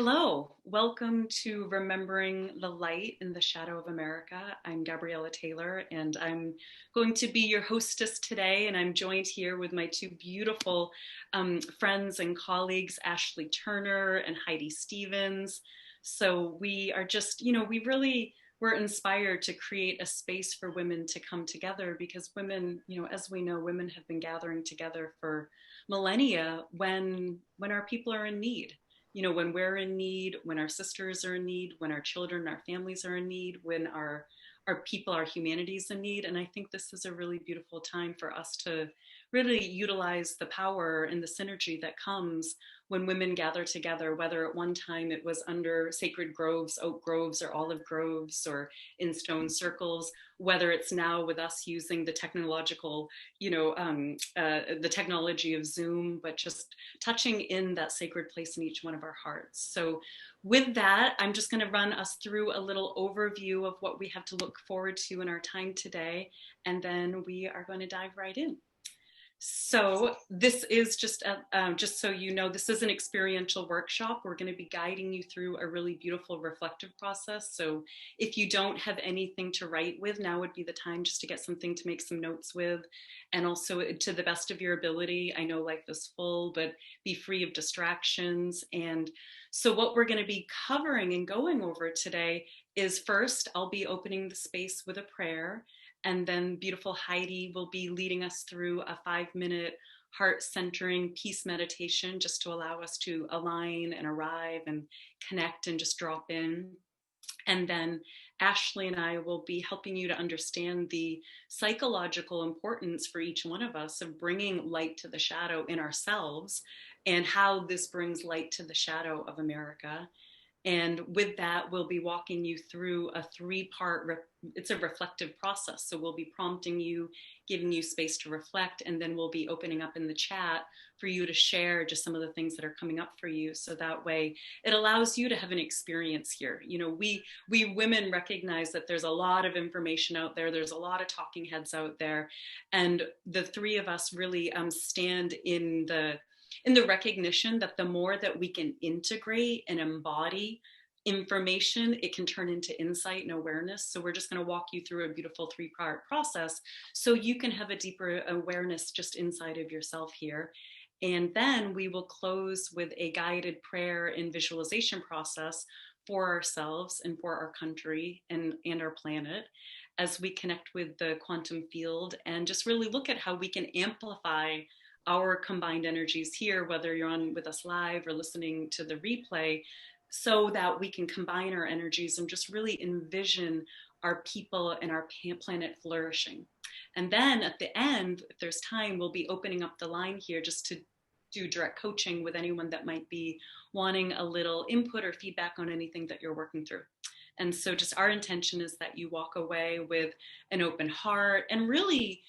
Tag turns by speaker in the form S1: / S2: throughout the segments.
S1: Hello, welcome to Remembering the Light in the Shadow of America. I'm Gabriella Taylor, and I'm going to be your hostess today. And I'm joined here with my two beautiful friends and colleagues, Ashley Turner and Heidi Stevens. So we are just, we really were inspired to create a space for women to come together because women, as we know, women have been gathering together for millennia when our people are in need, when we're in need, when our sisters are in need, when our children, our families are in need, when our people, our humanity is in need. And I think this is a really beautiful time for us to really utilize the power and the synergy that comes when women gather together, whether at one time it was under sacred groves, oak groves or olive groves, or in stone circles, whether it's now with us using the technological, the technology of Zoom, but just touching in that sacred place in each one of our hearts. So with that, I'm just going to run us through a little overview of what we have to look forward to in our time today, and then we are going to dive right in. So this is just so you know, this is an experiential workshop. We're going to be guiding you through a really beautiful reflective process. So if you don't have anything to write with, now would be the time just to get something to make some notes with. And also, to the best of your ability, I know life is full, but be free of distractions. And so what we're going to be covering and going over today is, first, I'll be opening the space with a prayer. And then beautiful Heidi will be leading us through a 5-minute heart centering peace meditation just to allow us to align and arrive and connect and just drop in. And then Ashley and I will be helping you to understand the psychological importance for each one of us of bringing light to the shadow in ourselves and how this brings light to the shadow of America. And with that, we'll be walking you through a 3-part, it's a reflective process. So we'll be prompting you, giving you space to reflect, and then we'll be opening up in the chat for you to share just some of the things that are coming up for you. So that way it allows you to have an experience here. We women recognize that there's a lot of information out there. There's a lot of talking heads out there. And the three of us really stand in the recognition that the more that we can integrate and embody information, it can turn into insight and awareness. So we're just going to walk you through a beautiful 3-part process so you can have a deeper awareness just inside of yourself here. And then we will close with a guided prayer and visualization process for ourselves and for our country and our planet as we connect with the quantum field and just really look at how we can amplify our combined energies here, whether you're on with us live or listening to the replay, so that we can combine our energies and just really envision our people and our planet flourishing. And then at the end, if there's time, we'll be opening up the line here just to do direct coaching with anyone that might be wanting a little input or feedback on anything that you're working through. And so just our intention is that you walk away with an open heart and really,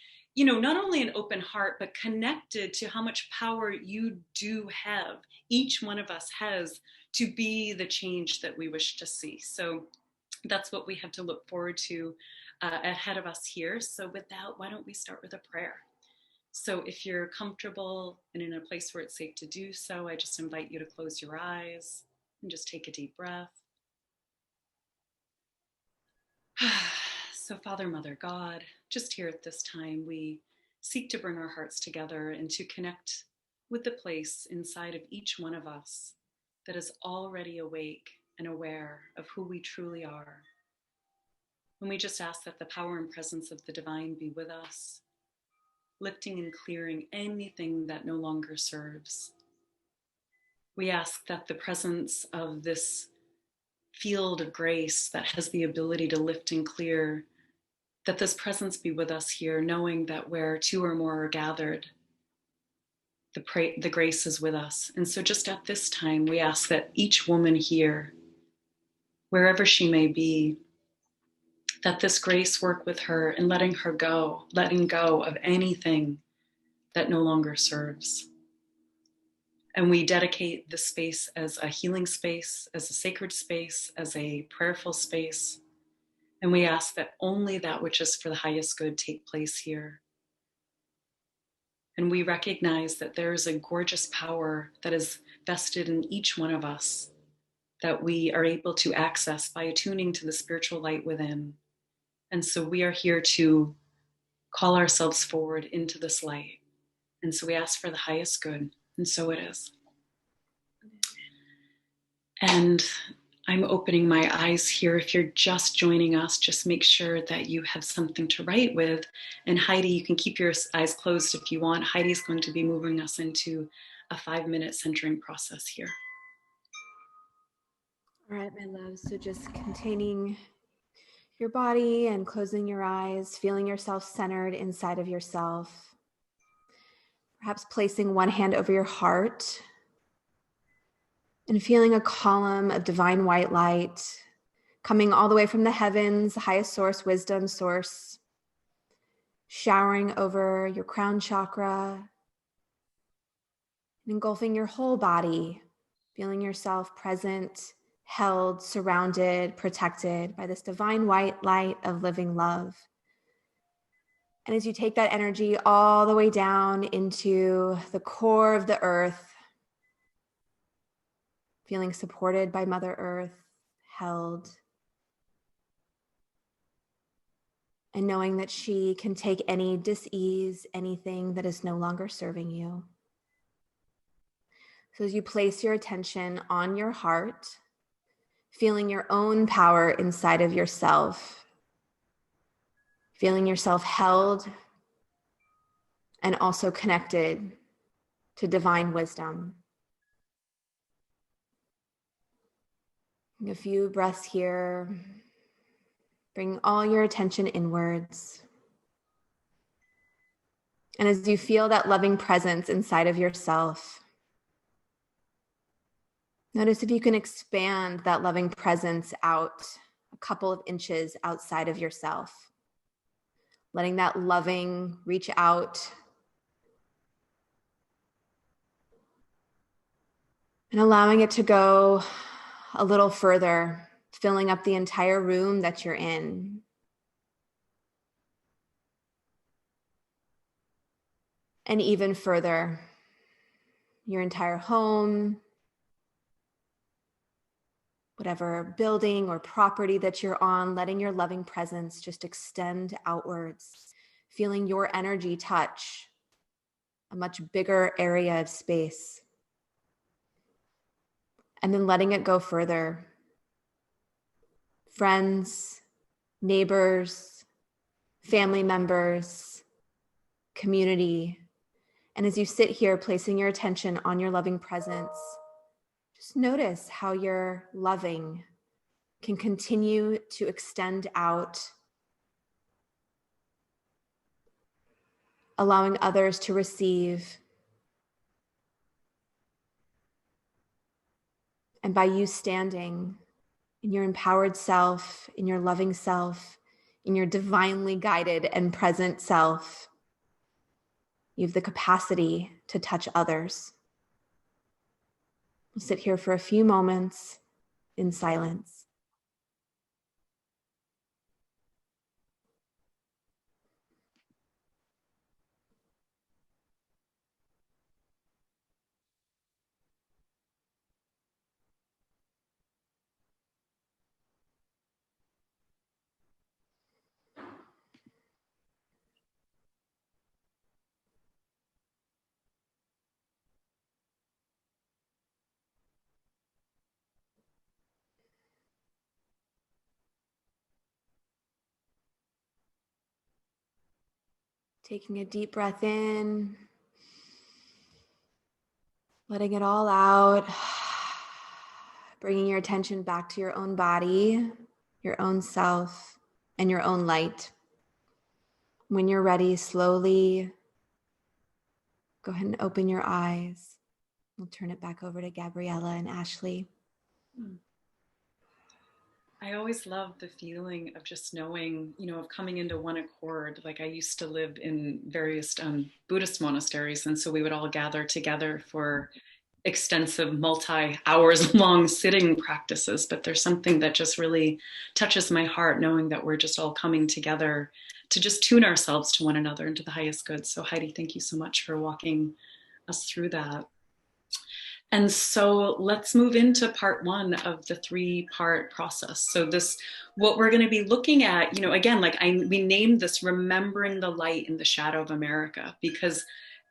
S1: not only an open heart, but connected to how much power you do have. Each one of us has to be the change that we wish to see. So that's what we have to look forward to ahead of us here. So with that, why don't we start with a prayer? So if you're comfortable and in a place where it's safe to do so, I just invite you to close your eyes and just take a deep breath. So Father, Mother, God, just here at this time, we seek to bring our hearts together and to connect with the place inside of each one of us that is already awake and aware of who we truly are. And we just ask that the power and presence of the divine be with us, lifting and clearing anything that no longer serves. We ask that the presence of this field of grace that has the ability to lift and clear, that this presence be with us here, knowing that where 2 or more are gathered, the grace is with us. And so just at this time, we ask that each woman here, wherever she may be, that this grace work with her and letting go of anything that no longer serves. And we dedicate this space as a healing space, as a sacred space, as a prayerful space. And we ask that only that which is for the highest good take place here. And we recognize that there is a gorgeous power that is vested in each one of us that we are able to access by attuning to the spiritual light within. And so we are here to call ourselves forward into this light. And so we ask for the highest good. And so it is. And I'm opening my eyes here. If you're just joining us, just make sure that you have something to write with. And Heidi, you can keep your eyes closed if you want. Heidi's going to be moving us into a 5-minute centering process here.
S2: All right, my love. So just containing your body and closing your eyes, feeling yourself centered inside of yourself. Perhaps placing one hand over your heart and feeling a column of divine white light coming all the way from the heavens, the highest source, wisdom source, showering over your crown chakra, engulfing your whole body, feeling yourself present, held, surrounded, protected by this divine white light of living love. And as you take that energy all the way down into the core of the earth, feeling supported by Mother Earth, held, and knowing that she can take any dis-ease, anything that is no longer serving you. So as you place your attention on your heart, feeling your own power inside of yourself, feeling yourself held and also connected to divine wisdom. A few breaths here. Bring all your attention inwards. And as you feel that loving presence inside of yourself, notice if you can expand that loving presence out a couple of inches outside of yourself, letting that loving reach out and allowing it to go a little further, filling up the entire room that you're in. And even further, your entire home, whatever building or property that you're on, letting your loving presence just extend outwards, feeling your energy touch a much bigger area of space. And then letting it go further. Friends, neighbors, family members, community. And as you sit here, placing your attention on your loving presence, just notice how your loving can continue to extend out, allowing others to receive. And by you standing in your empowered self, in your loving self, in your divinely guided and present self, you have the capacity to touch others. We'll sit here for a few moments in silence. Taking a deep breath in, letting it all out, bringing your attention back to your own body, your own self, and your own light. When you're ready, slowly go ahead and open your eyes. We'll turn it back over to Gabriella and Ashley.
S1: I always love the feeling of just knowing, of coming into one accord. Like I used to live in various Buddhist monasteries, and so we would all gather together for extensive multi-hours long sitting practices. But there's something that just really touches my heart, knowing that we're just all coming together to just tune ourselves to one another and to the highest good. So Heidi, thank you so much for walking us through that. And so let's move into part one of the 3-part process. So this, what we're going to be looking at, again, we named this Remembering the Light in the Shadow of America, because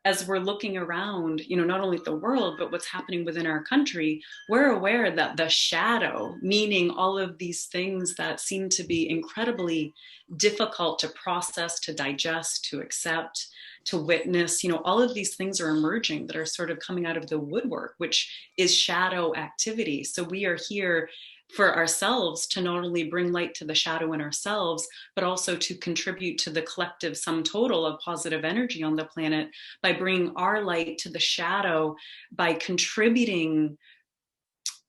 S1: as we're looking around, not only the world, but what's happening within our country, we're aware that the shadow, meaning all of these things that seem to be incredibly difficult to process, to digest, to accept, to witness, all of these things are emerging that are sort of coming out of the woodwork, which is shadow activity. So we are here for ourselves to not only bring light to the shadow in ourselves, but also to contribute to the collective sum total of positive energy on the planet by bringing our light to the shadow, by contributing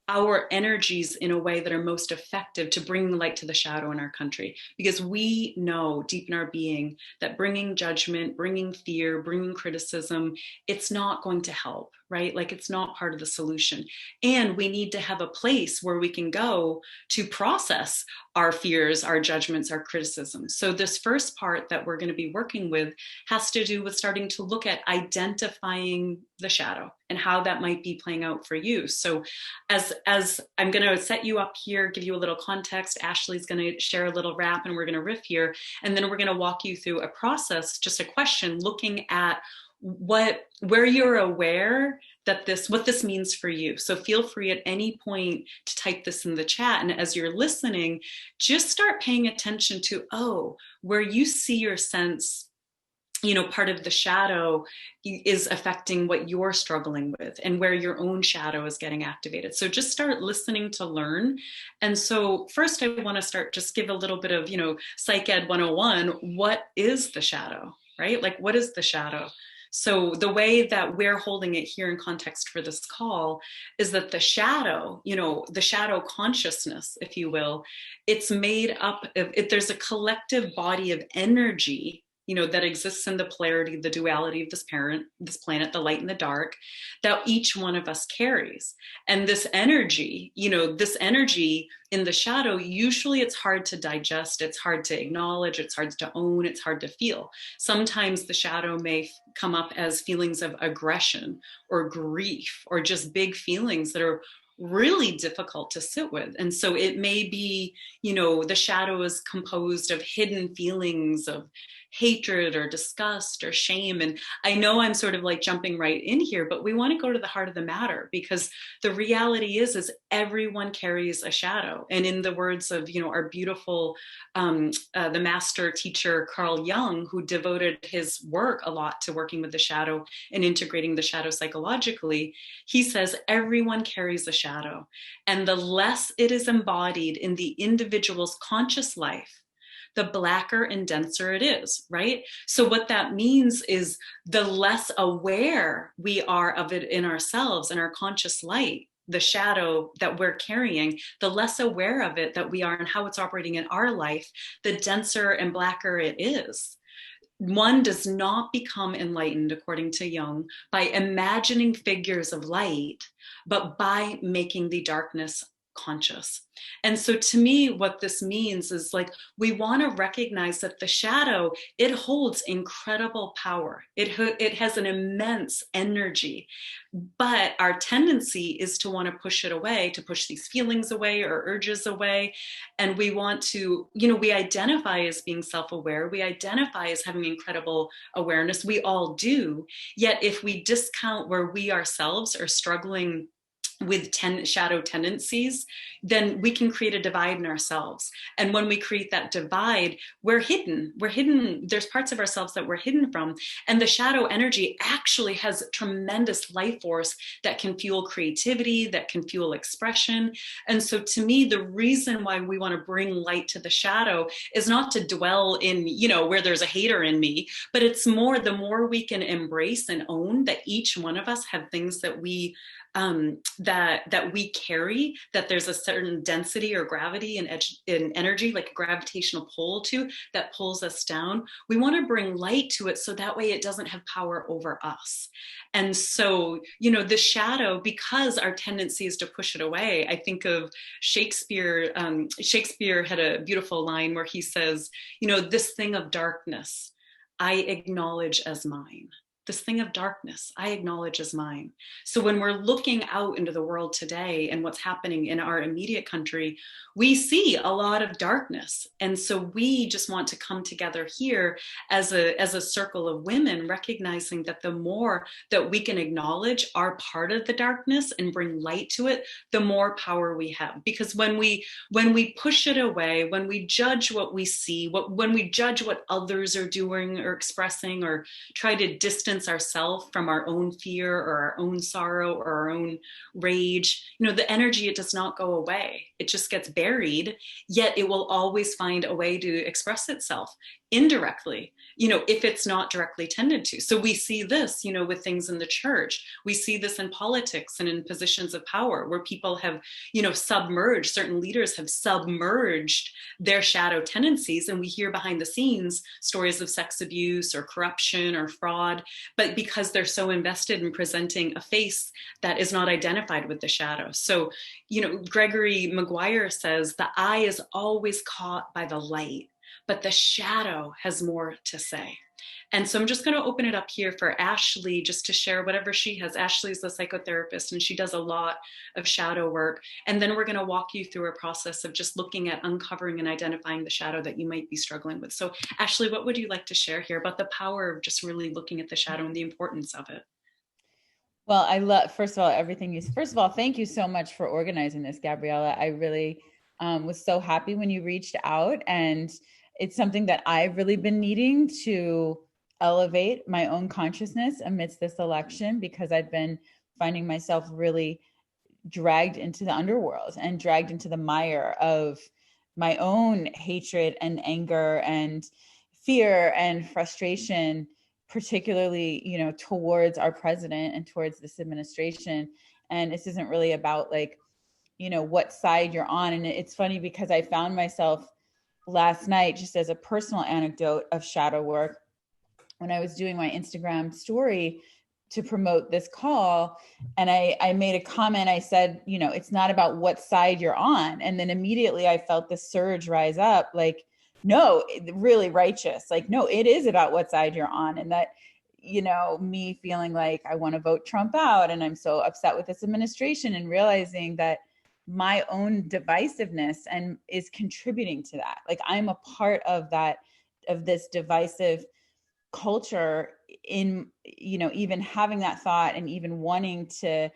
S1: our energies in a way that are most effective to bring the light to the shadow in our country. Because we know deep in our being that bringing judgment, bringing fear, bringing criticism, it's not going to help, right? Like, it's not part of the solution. And we need to have a place where we can go to process our fears, our judgments, our criticisms. So this first part that we're going to be working with has to do with starting to look at identifying the shadow and how that might be playing out for you. So as I'm going to set you up here, give you a little context, Ashley's going to share a little rap and we're going to riff here. And then we're going to walk you through a process, just a question, looking at where you're aware that what this means for you. So feel free at any point to type this in the chat. And as you're listening, just start paying attention to, where you see your sense, part of the shadow is affecting what you're struggling with and where your own shadow is getting activated. So just start listening to learn. And so first I want to start, just give a little bit of, Psych Ed 101. What is the shadow, right? Like, what is the shadow? So the way that we're holding it here in context for this call is that the shadow, the shadow consciousness, if you will, it's made up of, there's a collective body of energy that exists in the polarity, the duality of this planet, the light and the dark, that each one of us carries. And this energy, in the shadow, usually it's hard to digest, it's hard to acknowledge, it's hard to own, it's hard to feel. Sometimes the shadow may come up as feelings of aggression or grief, or just big feelings that are really difficult to sit with. And so it may be, the shadow is composed of hidden feelings of hatred or disgust or shame. And I know I'm sort of like jumping right in here, but we want to go to the heart of the matter, because the reality is everyone carries a shadow. And in the words of, our beautiful, the master teacher, Carl Jung, who devoted his work a lot to working with the shadow and integrating the shadow psychologically, he says, everyone carries a shadow. And the less it is embodied in the individual's conscious life, the blacker and denser it is, right? So what that means is the less aware we are of it in ourselves and our conscious light, the shadow that we're carrying, the less aware of it that we are and how it's operating in our life, the denser and blacker it is. One does not become enlightened, according to Jung, by imagining figures of light, but by making the darkness conscious. And so to me, what this means is, like, we want to recognize that the shadow, it holds incredible power. It has an immense energy, but our tendency is to want to push it away, to push these feelings away or urges away. And we want to, we identify as being self-aware. We identify as having incredible awareness. We all do. Yet if we discount where we ourselves are struggling with shadow tendencies, then we can create a divide in ourselves. And when we create that divide, we're hidden. There's parts of ourselves that we're hidden from. And the shadow energy actually has tremendous life force that can fuel creativity, that can fuel expression. And so to me, the reason why we want to bring light to the shadow is not to dwell in, where there's a hater in me, but it's more, the more we can embrace and own that each one of us have things that we that we carry, that there's a certain density or gravity in energy, like a gravitational pull that pulls us down. We want to bring light to it so that way it doesn't have power over us. And so, the shadow, because our tendency is to push it away, I think of Shakespeare. Shakespeare had a beautiful line where he says, this thing of darkness, I acknowledge as mine. this thing of darkness I acknowledge as mine. So when we're looking out into the world today and what's happening in our immediate country, we see a lot of darkness. And so we just want to come together here as a circle of women, recognizing that the more that we can acknowledge our part of the darkness and bring light to it, the more power we have. Because when we push it away, when we judge what we see, when we judge what others are doing or expressing, or try to distance ourselves from our own fear or our own sorrow or our own rage, the energy, it does not go away. It just gets buried, yet it will always find a way to express itself indirectly, if it's not directly tended to. So we see this, with things in the church. We see this in politics and in positions of power where people have, submerged, certain leaders have submerged their shadow tendencies. And we hear behind the scenes stories of sex abuse or corruption or fraud, but because they're so invested in presenting a face that is not identified with the shadow. So, Gregory Maguire says the eye is always caught by the light, but the shadow has more to say. And so I'm just going to open it up here for Ashley just to share whatever she has. Ashley's a psychotherapist and she does a lot of shadow work. And then we're going to walk you through a process of just looking at uncovering and identifying the shadow that you might be struggling with. So Ashley, what would you like to share here about the power of just really looking at the shadow and the importance of it?
S3: Well, I love, first of all, thank you so much for organizing this, Gabriella. I really was so happy when you reached out, and it's something that I've really been needing to elevate my own consciousness amidst this election, because I've been finding myself really dragged into the underworld and dragged into the mire of my own hatred and anger and fear and frustration, particularly, towards our president and towards this administration. And this isn't really about what side you're on. And it's funny because I found myself last night, just as a personal anecdote of shadow work, when I was doing my Instagram story to promote this call, and I made a comment. I said, it's not about what side you're on. And then immediately I felt this surge rise up, no, really righteous. No, it is about what side you're on. And that, me feeling like I want to vote Trump out and I'm so upset with this administration, and realizing that my own divisiveness and is contributing to that. I'm a part of that, of this divisive culture in, even having that thought and even wanting to,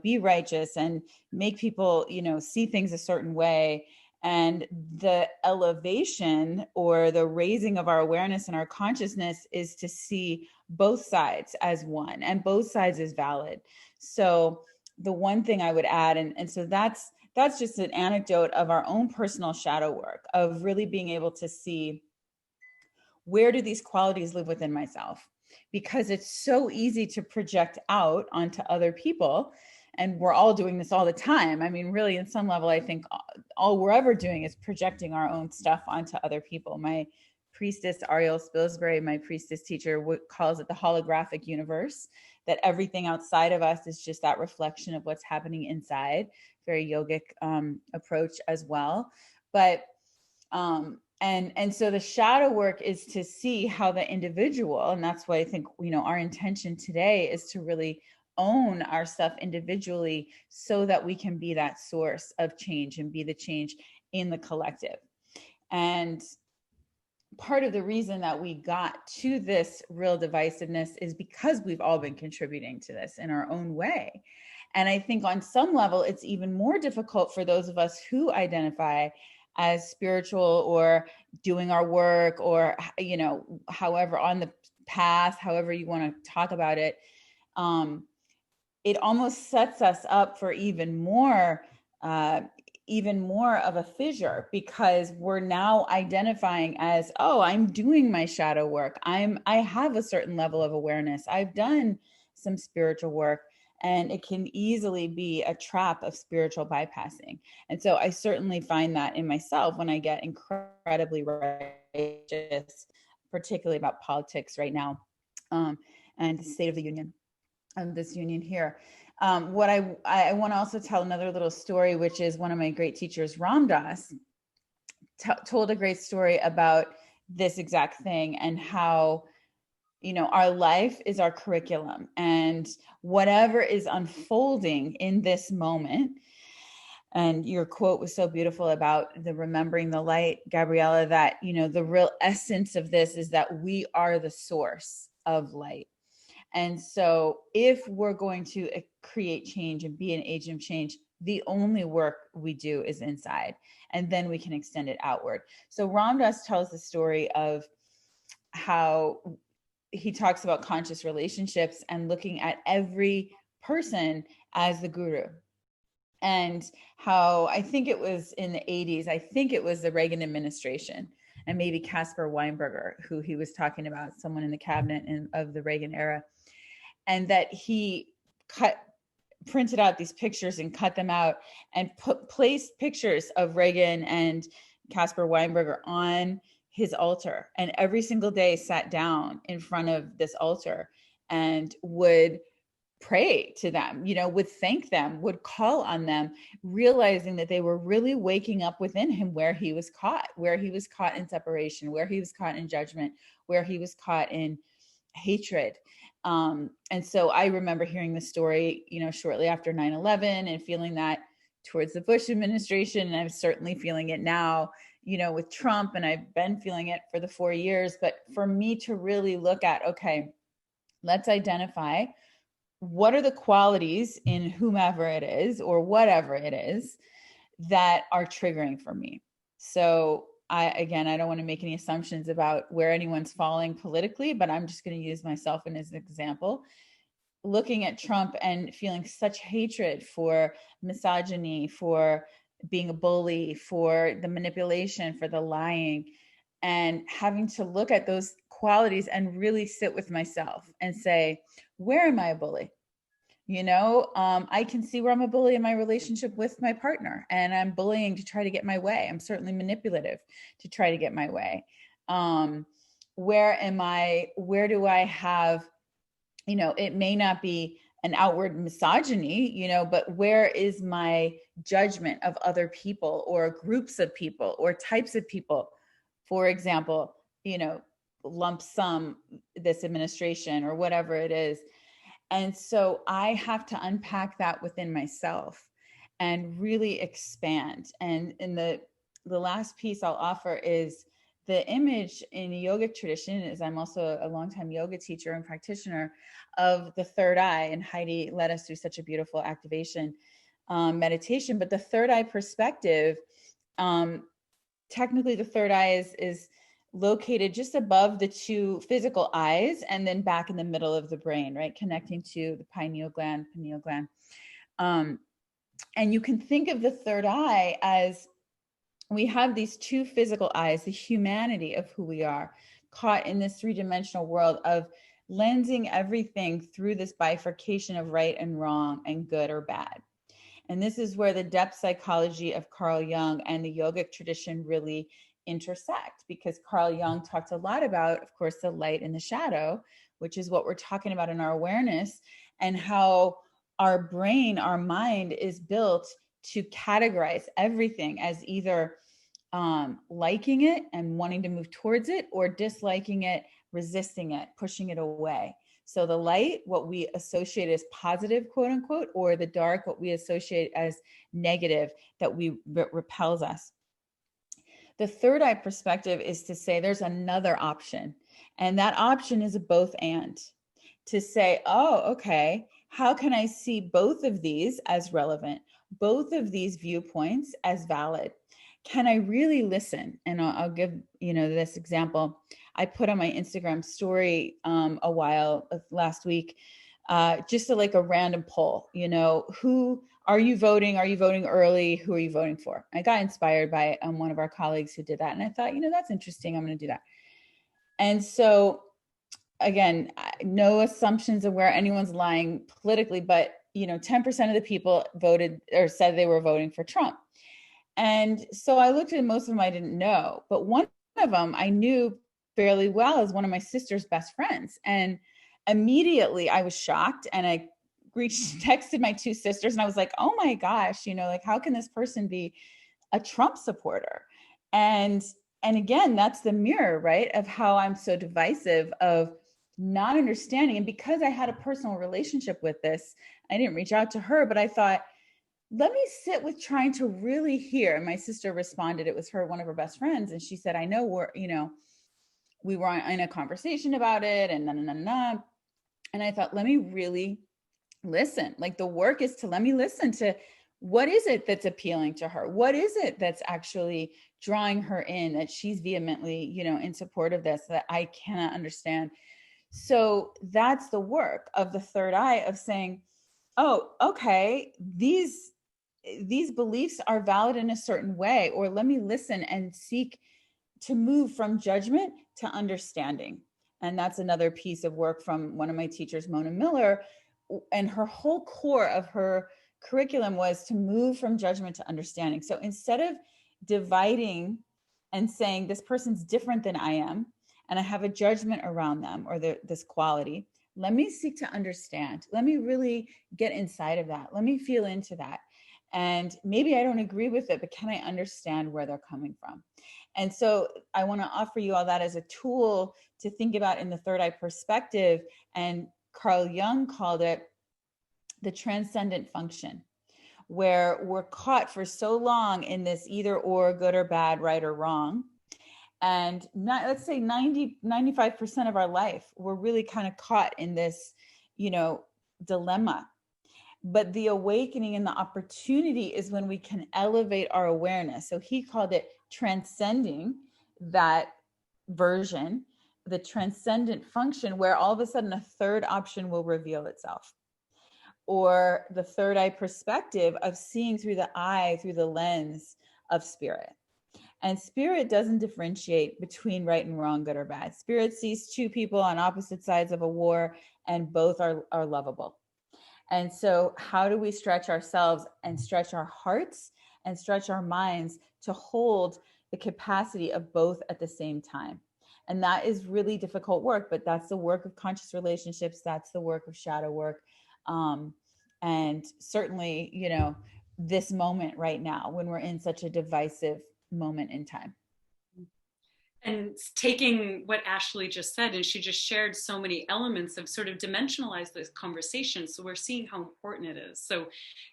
S3: be righteous and make people, see things a certain way. And the elevation or the raising of our awareness and our consciousness is to see both sides as one, and both sides is valid. So the one thing I would add, and so that's just an anecdote of our own personal shadow work, of really being able to see, where do these qualities live within myself? Because it's so easy to project out onto other people. And we're all doing this all the time. I mean, really, in some level, I think all we're ever doing is projecting our own stuff onto other people. My priestess, Ariel Spilsbury, my priestess teacher, calls it the holographic universe, that everything outside of us is just that reflection of what's happening inside. Very yogic approach as well. But and so the shadow work is to see how the individual, and that's why I think, our intention today is to really own our stuff individually, so that we can be that source of change and be the change in the collective. And part of the reason that we got to this real divisiveness is because we've all been contributing to this in our own way. And I think on some level, it's even more difficult for those of us who identify as spiritual or doing our work, or, however, on the path, however you want to talk about it. It almost sets us up for even more of a fissure, because we're now identifying as, oh, I'm doing my shadow work. I have a certain level of awareness. I've done some spiritual work, and it can easily be a trap of spiritual bypassing. And so I certainly find that in myself when I get incredibly righteous, particularly about politics right now, and the state of the union. Of this union here. What I want to also tell another little story, which is one of my great teachers, Ram Dass, told a great story about this exact thing, and how our life is our curriculum, and whatever is unfolding in this moment. And your quote was so beautiful about the remembering the light, Gabriella, that, the real essence of this is that we are the source of light. And so if we're going to create change and be an agent of change, the only work we do is inside, and then we can extend it outward. So Ram Dass tells the story of how he talks about conscious relationships and looking at every person as the guru. And how, I think it was in the 80s, I think it was the Reagan administration, and maybe Caspar Weinberger, who he was talking about, someone in the cabinet of the Reagan era, and that he printed out these pictures and cut them out and placed pictures of Reagan and Caspar Weinberger on his altar, and every single day sat down in front of this altar and would pray to them, would thank them, would call on them, realizing that they were really waking up within him where he was caught in separation, where he was caught in judgment, where he was caught in hatred. And so I remember hearing the story, shortly after 9/11, and feeling that towards the Bush administration. And I'm certainly feeling it now, with Trump, and I've been feeling it for the 4 years. But for me to really look at, okay, let's identify what are the qualities in whomever it is or whatever it is that are triggering for me. So I don't want to make any assumptions about where anyone's falling politically, but I'm just going to use myself as an example. Looking at Trump and feeling such hatred for misogyny, for being a bully, for the manipulation, for the lying, and having to look at those qualities and really sit with myself and say, where am I a bully? I can see where I'm a bully in my relationship with my partner, and I'm bullying to try to get my way. I'm certainly manipulative to try to get my way. Where do I have, it may not be an outward misogyny, but where is my judgment of other people or groups of people or types of people? For example, lump sum this administration or whatever it is. And so I have to unpack that within myself and really expand. And in the last piece I'll offer is the image in the yogic tradition, is I'm also a longtime yoga teacher and practitioner, of the third eye. And Heidi led us through such a beautiful activation meditation. But the third eye perspective, technically the third eye is located just above the two physical eyes and then back in the middle of the brain, right? Connecting to the pineal gland. And you can think of the third eye as, we have these two physical eyes, the humanity of who we are, caught in this three-dimensional world of lensing everything through this bifurcation of right and wrong and good or bad. And this is where the depth psychology of Carl Jung and the yogic tradition really intersect, because Carl Jung talked a lot about, of course, the light and the shadow, which is what we're talking about in our awareness, and how our brain, our mind is built to categorize everything as either liking it and wanting to move towards it, or disliking it, resisting it, pushing it away. So the light, what we associate as positive, quote unquote, or the dark, what we associate as negative, that repels us. The third eye perspective is to say there's another option, and that option is a both and. To say, oh, okay, how can I see both of these as relevant, both of these viewpoints as valid? Can I really listen? And I'll give, this example. I put on my Instagram story last week, just like a random poll, who are you voting? Are you voting early? Who are you voting for? I got inspired by one of our colleagues who did that. And I thought, that's interesting. I'm going to do that. And so again, no assumptions of where anyone's lying politically, but 10% of the people voted or said they were voting for Trump. And so I looked at most of them I didn't know, but one of them I knew fairly well as one of my sister's best friends. And immediately I was shocked, and I texted my two sisters, and I was like, oh my gosh, how can this person be a Trump supporter? And again, that's the mirror, right, of how I'm so divisive of not understanding. And because I had a personal relationship with this, I didn't reach out to her, but I thought, let me sit with trying to really hear. And my sister responded, it was her, one of her best friends. And she said, I know we were in a conversation about it and na. And I thought, let me really listen. Like, the work is to let me listen to what is it that's appealing to her? What is it that's actually drawing her in, that she's vehemently, in support of this, that I cannot understand. So that's the work of the third eye, of saying, oh, okay, these beliefs are valid in a certain way, or let me listen and seek to move from judgment to understanding. And that's another piece of work from one of my teachers, Mona Miller. And her whole core of her curriculum was to move from judgment to understanding. So instead of dividing and saying this person's different than I am, and I have a judgment around them or this quality, let me seek to understand. Let me really get inside of that. Let me feel into that. And maybe I don't agree with it, but can I understand where they're coming from? And so I want to offer you all that as a tool to think about in the third eye perspective. And Carl Jung called it the transcendent function, where we're caught for so long in this either or, good or bad, right or wrong. And let's say 95% of our life, we're really kind of caught in this, dilemma. But the awakening and the opportunity is when we can elevate our awareness. So he called it transcending that version, the transcendent function, where all of a sudden a third option will reveal itself. Or the third eye perspective of seeing through the lens of spirit. And spirit doesn't differentiate between right and wrong, good or bad. Spirit sees two people on opposite sides of a war, and both are lovable. And so how do we stretch ourselves and stretch our hearts and stretch our minds to hold the capacity of both at the same time? And that is really difficult work, but that's the work of conscious relationships. That's the work of shadow work. And certainly, this moment right now, when we're in such a divisive moment in time.
S1: And taking what Ashley just said, and she just shared so many elements of sort of dimensionalize this conversation. So we're seeing how important it is. So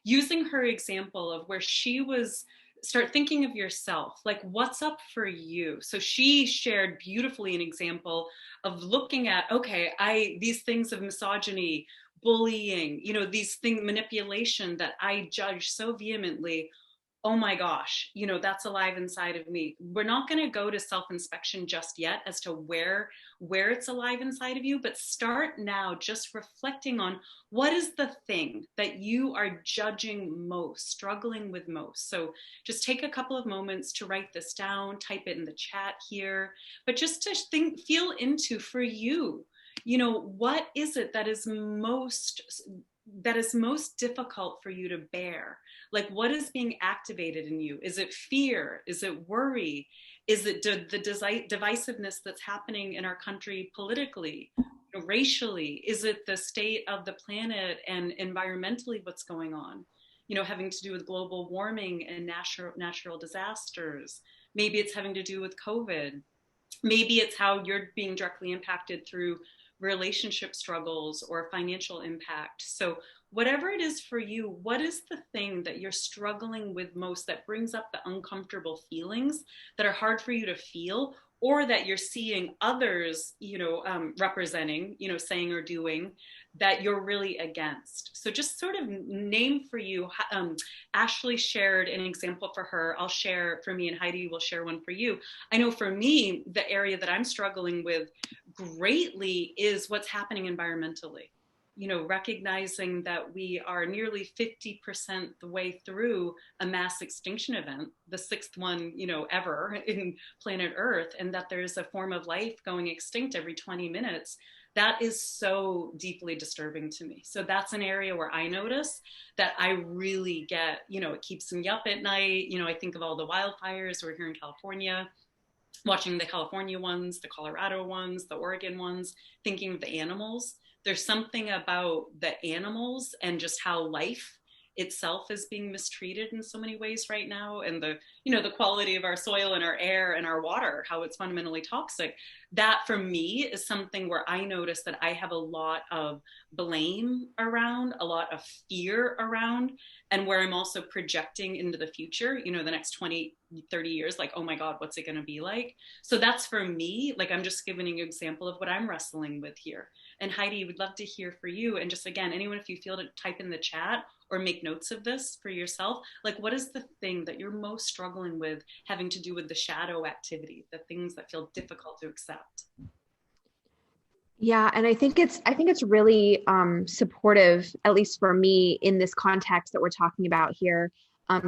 S1: using her example of where she was, start thinking of yourself, like what's up for you. So she shared beautifully an example of looking at, okay, these things of misogyny, bullying, these things, manipulation that I judge so vehemently. Oh my gosh, that's alive inside of me. We're not going to go to self-inspection just yet as to where it's alive inside of you, but start now just reflecting on what is the thing that you are judging most, struggling with most. So just take a couple of moments to write this down, type it in the chat here, but just to feel into for you, what is it that is most difficult for you to bear? Like, what is being activated in you? Is it fear? Is it worry? Is it the divisiveness that's happening in our country politically, racially? Is it the state of the planet and environmentally what's going on? Having to do with global warming and natural disasters. Maybe it's having to do with COVID. Maybe it's how you're being directly impacted through relationship struggles or financial impact. So whatever it is for you, what is the thing that you're struggling with most that brings up the uncomfortable feelings that are hard for you to feel, or that you're seeing others, representing, saying or doing that you're really against? So just sort of name for you. Ashley shared an example for her. I'll share for me, and Heidi will share one for you. I know for me, the area that I'm struggling with greatly is what's happening environmentally. Recognizing that we are nearly 50% the way through a mass extinction event, the sixth one, ever in planet Earth, and that there's a form of life going extinct every 20 minutes. That is so deeply disturbing to me. So that's an area where I notice that I really get, it keeps me up at night. I think of all the wildfires we're here in California, watching the California ones, the Colorado ones, the Oregon ones, thinking of the animals. There's something about the animals and just how life itself is being mistreated in so many ways right now. And the quality of our soil and our air and our water, how it's fundamentally toxic. that for me is something where I notice that I have a lot of blame around, a lot of fear around, and where I'm also projecting into the future, you know, the next 20, 30 years, like, oh my God, what's it going to be like? So that's for me, like, I'm just giving you an example of what I'm wrestling with here. And Heidi, we'd love to hear for you. And just again, anyone, if you feel to type in the chat or make notes of this for yourself, like what is the thing that you're most struggling with having to do with the shadow activity, the things that feel difficult to accept?
S2: Yeah, and I think it's really supportive, at least for me, in this context that we're talking about here,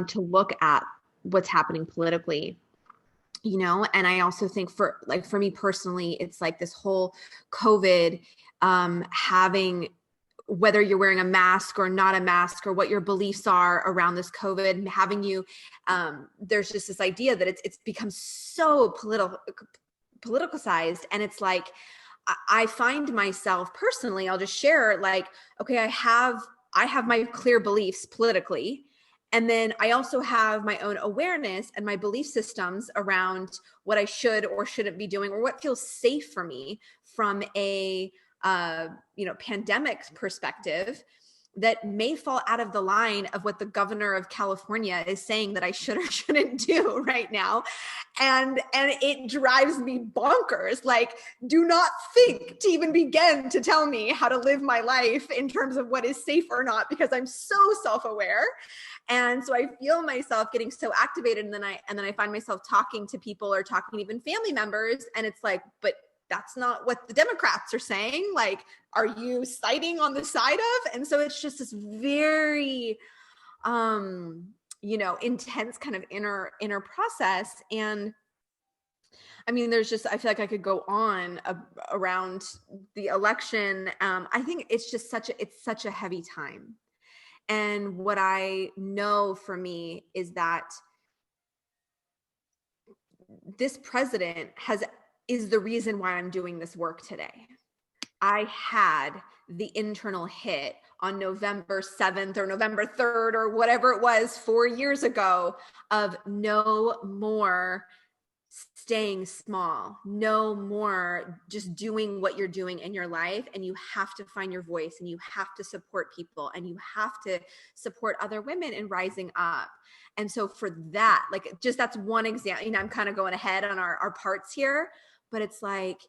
S2: to look at what's happening politically, you know. And I also think for me personally, it's like this whole COVID, having, whether you're wearing a mask or not a mask, or what your beliefs are around this COVID, and having you, there's just this idea that it's become so politicalized, and it's like I find myself personally, I'll just share, like, okay, I have my clear beliefs politically, and then I also have my own awareness and my belief systems around what I should or shouldn't be doing, or what feels safe for me from a pandemic perspective, that may fall out of the line of what the governor of California is saying that I should or shouldn't do right now. And it drives me bonkers. Like, do not think to even begin to tell me how to live my life in terms of what is safe or not, because I'm so self-aware. And so I feel myself getting so activated, and then I find myself talking to people, or talking to even family members, and it's like, but that's not what the Democrats are saying. Like, are you siding on the side of? And so it's just this very, intense kind of inner process. And I mean, I feel like I could go on around the election. I think it's just such a heavy time. And what I know for me is that this president is the reason why I'm doing this work today. I had the internal hit on November 7th or November 3rd or whatever it was 4 years ago, of no more staying small, no more just doing what you're doing in your life. And you have to find your voice, and you have to support people, and you have to support other women in rising up. And so for that, like, just that's one example. I'm kind of going ahead on our parts here, but it's like,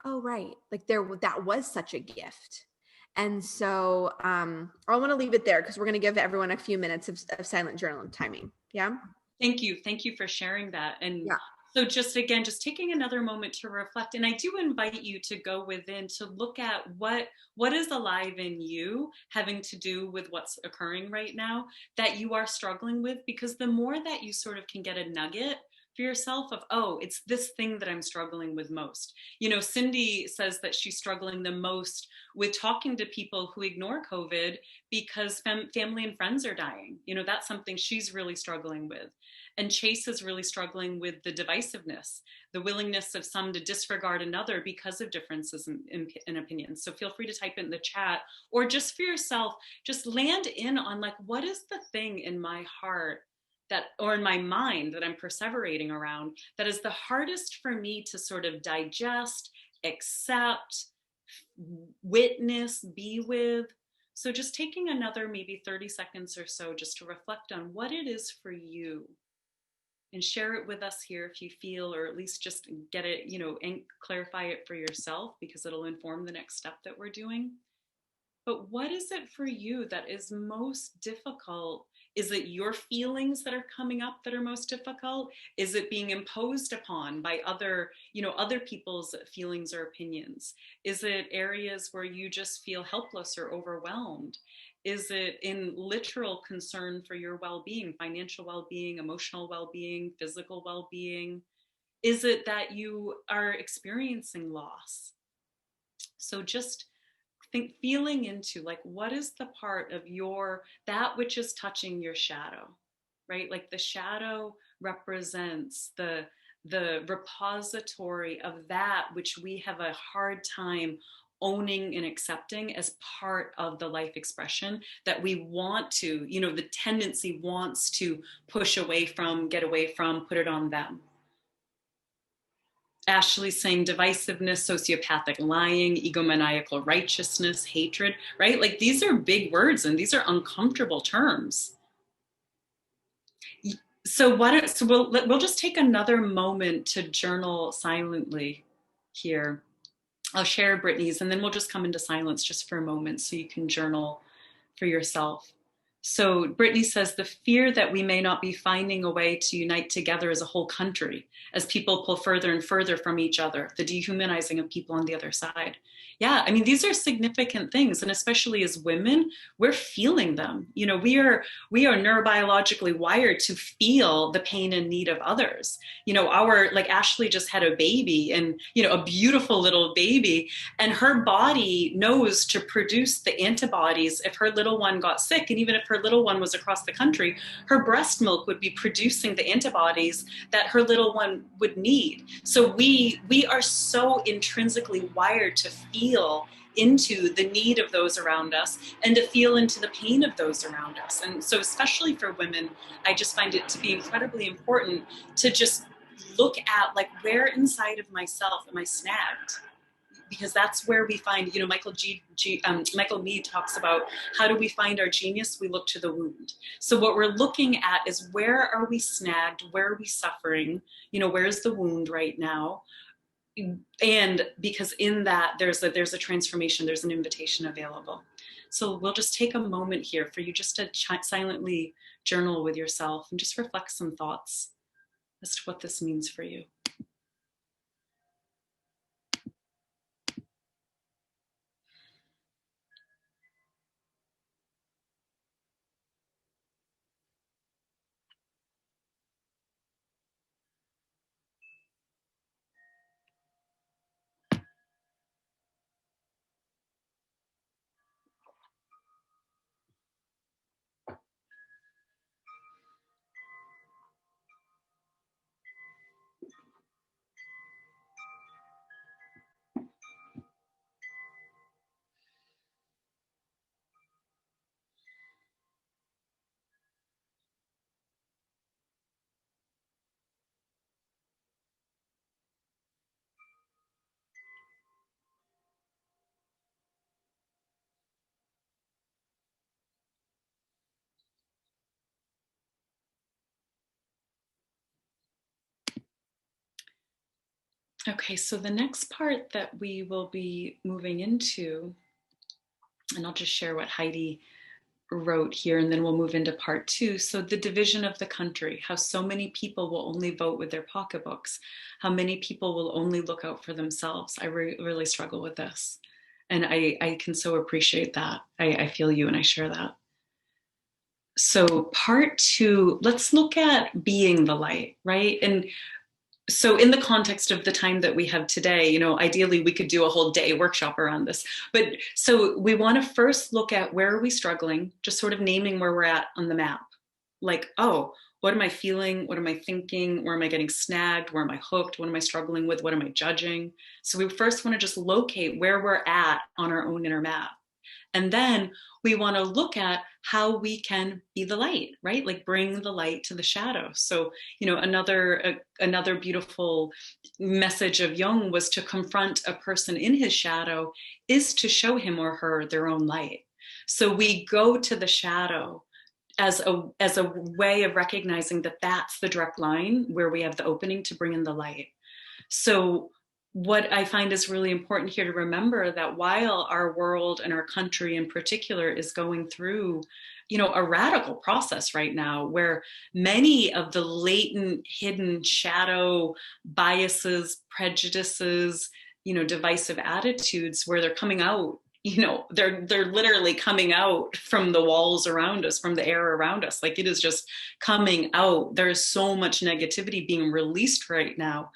S2: oh, right. Like, that was such a gift. And so I want to leave it there, because we're going to give everyone a few minutes of silent journal timing. Yeah.
S1: Thank you. Thank you for sharing that. And
S2: Yeah.
S1: so just again, just taking another moment to reflect. And I do invite you to go within to look at what is alive in you, having to do with what's occurring right now, that you are struggling with. Because the more that you sort of can get a nugget for yourself of, oh, it's this thing that I'm struggling with most. You know, Cindy says that she's struggling the most with talking to people who ignore COVID because family and friends are dying. You know, that's something she's really struggling with. And Chase is really struggling with the divisiveness, the willingness of some to disregard another because of differences in opinions. So feel free to type it in the chat, or just for yourself, just land in on, like, what is the thing in my heart that, or in my mind, that I'm perseverating around, that is the hardest for me to sort of digest, accept, witness, be with. So just taking another maybe 30 seconds or so just to reflect on what it is for you, and share it with us here if you feel, or at least just get it, and clarify it for yourself, because it'll inform the next step that we're doing. But what is it for you that is most difficult? Is it your feelings that are coming up that are most difficult? Is it being imposed upon by other people's feelings or opinions? Is it areas where you just feel helpless or overwhelmed? Is it in literal concern for your well-being, financial well-being, emotional well-being, physical well-being? Is it that you are experiencing loss? So just feeling into, like, what is the part of that which is touching your shadow, right? Like, the shadow represents the repository of that which we have a hard time owning and accepting as part of the life expression that we want to, the tendency wants to push away from, get away from, put it on them. Ashley's saying divisiveness, sociopathic lying, egomaniacal righteousness, hatred, right? Like these are big words and these are uncomfortable terms. So we'll just take another moment to journal silently here. I'll share Brittany's and then we'll just come into silence just for a moment so you can journal for yourself. So Brittany says the fear that we may not be finding a way to unite together as a whole country as people pull further and further from each other, the dehumanizing of people on the other side. Yeah, I mean, these are significant things. And especially as women, we're feeling them. You know, we are neurobiologically wired to feel the pain and need of others. You know, like Ashley just had a baby and, you know, a beautiful little baby, and her body knows to produce the antibodies if her little one got sick. And even if her little one was across the country, her breast milk would be producing the antibodies that her little one would need. So we are so intrinsically wired to feel into the need of those around us and to feel into the pain of those around us. And so especially for women, I just find it to be incredibly important to just look at, like, where inside of myself am I snagged? Because that's where we find, you know, Michael Meade talks about, how do we find our genius? We look to the wound. So what we're looking at is, where are we snagged? Where are we suffering? You know, where's the wound right now? And because in that there's a transformation, there's an invitation available. So we'll just take a moment here for you just to silently journal with yourself and just reflect some thoughts as to what this means for you. Okay, so the next part that we will be moving into, and I'll just share what Heidi wrote here, and then we'll move into part two. So the division of the country, how so many people will only vote with their pocketbooks, how many people will only look out for themselves. I really struggle with this. And I can so appreciate that. I feel you and I share that. So part two, let's look at being the light, right? And so in the context of the time that we have today, you know, ideally we could do a whole day workshop around this. But so we want to first look at, where are we struggling? Just sort of naming where we're at on the map. Like, oh, what am I feeling? What am I thinking? Where am I getting snagged? Where am I hooked? What am I struggling with? What am I judging? So we first want to just locate where we're at on our own inner map. And then we want to look at how we can be the light, right? Like bring the light to the shadow. So, you know, another beautiful message of Jung was to confront a person in his shadow is to show him or her their own light. So we go to the shadow as a way of recognizing that that's the direct line where we have the opening to bring in the light. So what I find is really important here to remember, that while our world and our country in particular is going through, you know, a radical process right now, where many of the latent, hidden shadow biases, prejudices, you know, divisive attitudes, where they're coming out, you know, they're literally coming out from the walls around us, from the air around us. Like, it is just coming out. There is so much negativity being released right now.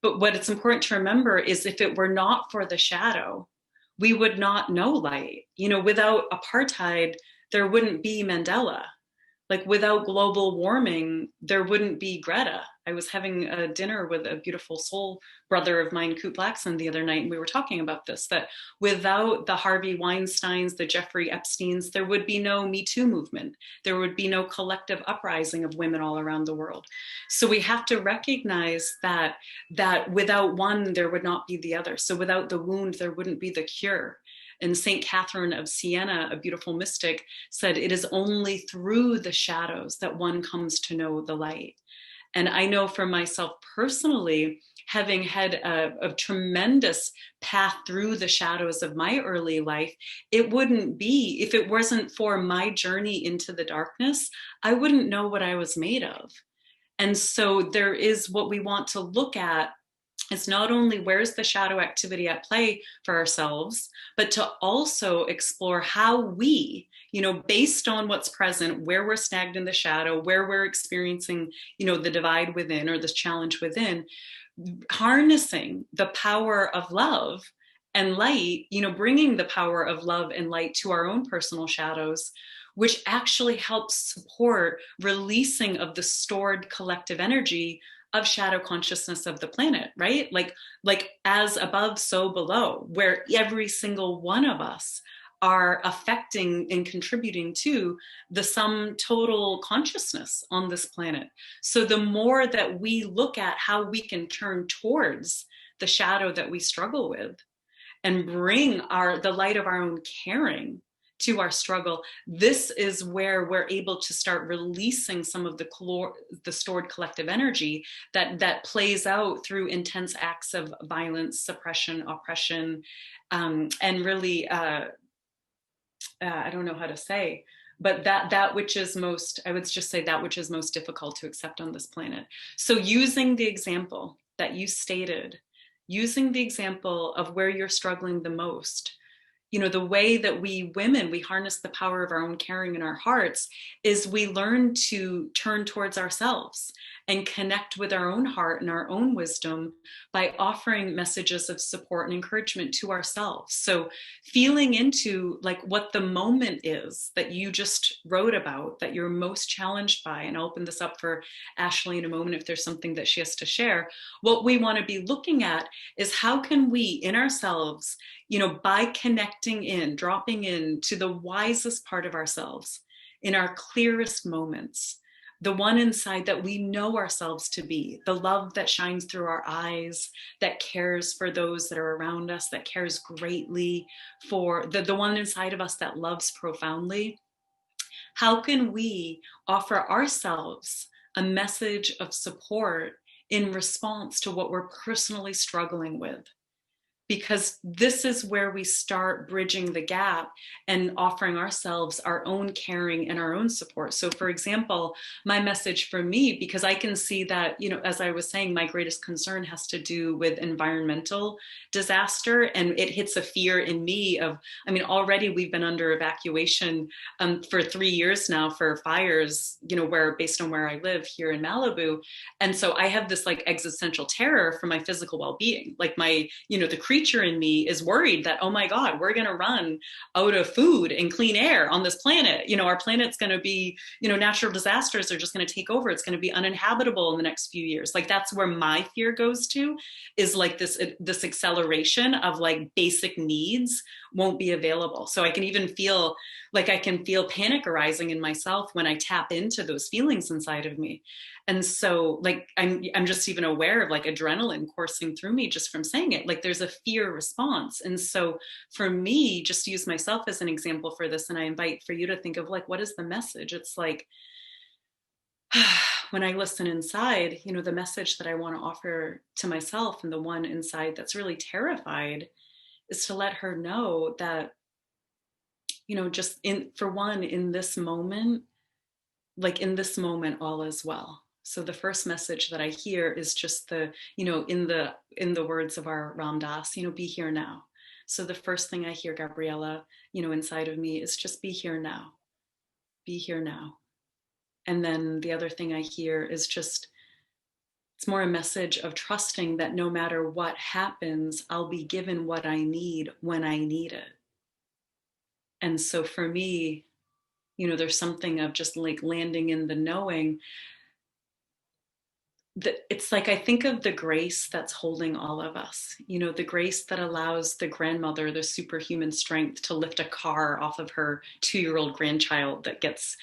S1: But what it's important to remember is, if it were not for the shadow, we would not know light. You know, without apartheid, there wouldn't be Mandela. Like without global warming, there wouldn't be Greta. I was having a dinner with a beautiful soul brother of mine, Kute Blackson, the other night, and we were talking about this, that without the Harvey Weinsteins, the Jeffrey Epsteins, there would be no Me Too movement. There would be no collective uprising of women all around the world. So we have to recognize that without one, there would not be the other. So without the wound, there wouldn't be the cure. And St. Catherine of Siena, a beautiful mystic, said, "It is only through the shadows that one comes to know the light." And I know for myself personally, having had a tremendous path through the shadows of my early life, it wouldn't be, if it wasn't for my journey into the darkness, I wouldn't know what I was made of. And so there is what we want to look at. It's not only where's the shadow activity at play for ourselves, but to also explore how we, based on what's present, where we're snagged in the shadow, where we're experiencing, the divide within or this challenge within, harnessing the power of love and light, bringing the power of love and light to our own personal shadows, which actually helps support releasing of the stored collective energy of shadow consciousness of the planet, right? Like as above, so below, where every single one of us are affecting and contributing to the sum total consciousness on this planet. So the more that we look at how we can turn towards the shadow that we struggle with and bring the light of our own caring to our struggle, this is where we're able to start releasing some of the stored collective energy that plays out through intense acts of violence, suppression, oppression, and really, I don't know how to say, but that which is most, I would just say that which is most difficult to accept on this planet. So using the example that you stated, using the example of where you're struggling the most, the way that we women, we harness the power of our own caring in our hearts is we learn to turn towards ourselves and connect with our own heart and our own wisdom by offering messages of support and encouragement to ourselves. So feeling into like what the moment is that you just wrote about that you're most challenged by, and I'll open this up for Ashley in a moment if there's something that she has to share. What we want to be looking at is how can we in ourselves, by connecting in, dropping in to the wisest part of ourselves in our clearest moments, the one inside that we know ourselves to be, the love that shines through our eyes, that cares for those that are around us, that cares greatly for the one inside of us that loves profoundly. How can we offer ourselves a message of support in response to what we're personally struggling with? Because this is where we start bridging the gap and offering ourselves our own caring and our own support. So for example, my message for me, because I can see that, as I was saying, my greatest concern has to do with environmental disaster, and it hits a fear in me of, already we've been under evacuation for 3 years now for fires, where based on where I live here in Malibu. And so I have this like existential terror for my physical well-being, like my, the creature in me is worried that, oh my God, we're going to run out of food and clean air on this planet. Our planet's going to be, natural disasters are just going to take over. It's going to be uninhabitable in the next few years. Like that's where my fear goes to, is like this acceleration of like basic needs won't be available. So I can even feel panic arising in myself when I tap into those feelings inside of me. And so like I'm just even aware of like adrenaline coursing through me just from saying it. Like there's a fear response. And so for me, just to use myself as an example for this, and I invite for you to think of like, what is the message? It's like when I listen inside, the message that I want to offer to myself and the one inside that's really terrified is to let her know that, just in this moment, like in this moment, all is well. So the first message that I hear is just in the words of our Ram Dass, be here now. So the first thing I hear, Gabriella, inside of me is just be here now. Be here now. And then the other thing I hear is just, it's more a message of trusting that no matter what happens, I'll be given what I need when I need it. And so for me, There's something of just like landing in the knowing that it's like I think of the grace that's holding all of us, the grace that allows the grandmother the superhuman strength to lift a car off of her 2-year-old grandchild that gets,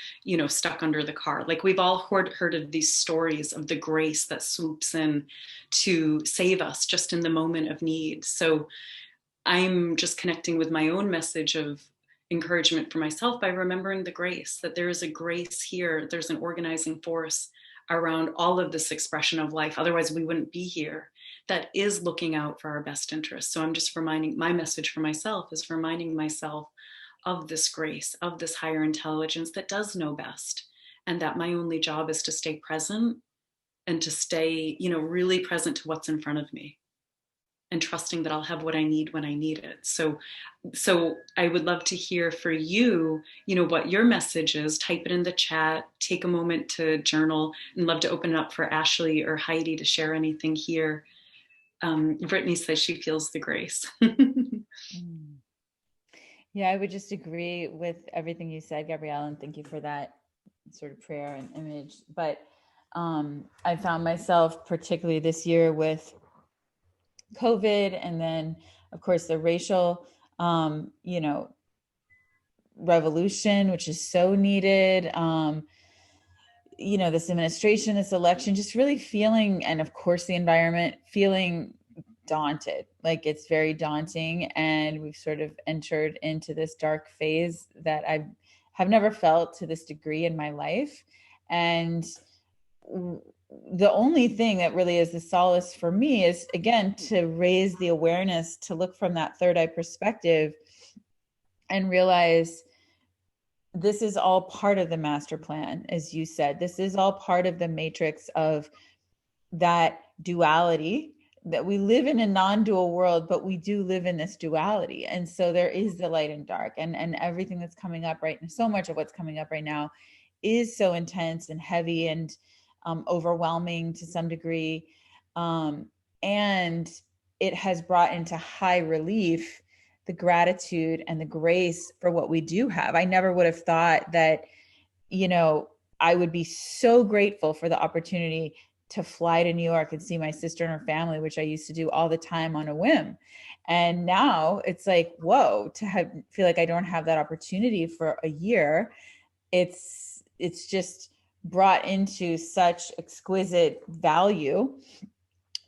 S1: stuck under the car. Like we've all heard of these stories of the grace that swoops in to save us just in the moment of need. So I'm just connecting with my own message of encouragement for myself by remembering the grace, that there is a grace here. There's an organizing force around all of this expression of life. Otherwise, we wouldn't be here, that is looking out for our best interests. So I'm just reminding, my message for myself is reminding myself of this grace, of this higher intelligence that does know best. And that my only job is to stay present and to stay, really present to what's in front of me, and trusting that I'll have what I need when I need it. So I would love to hear for you, what your message is. Type it in the chat, take a moment to journal, and love to open it up for Ashley or Heidi to share anything here. Brittany says she feels the grace.
S3: Yeah, I would just agree with everything you said, Gabrielle, and thank you for that sort of prayer and image. But I found myself, particularly this year with COVID, and then of course the racial, revolution, which is so needed. This administration, this election, just really feeling, and of course the environment, feeling daunted. Like it's very daunting, and we've sort of entered into this dark phase that I have never felt to this degree in my life. And the only thing that really is the solace for me is, again, to raise the awareness, to look from that third eye perspective and realize this is all part of the master plan. As you said, this is all part of the matrix of that duality, that we live in a non-dual world, but we do live in this duality. And so there is the light and dark, and everything that's coming up right now, so much of what's coming up right now is so intense and heavy and overwhelming to some degree. And it has brought into high relief the gratitude and the grace for what we do have. I never would have thought that, I would be so grateful for the opportunity to fly to New York and see my sister and her family, which I used to do all the time on a whim. And now it's like, whoa, to feel like I don't have that opportunity for a year. It's just brought into such exquisite value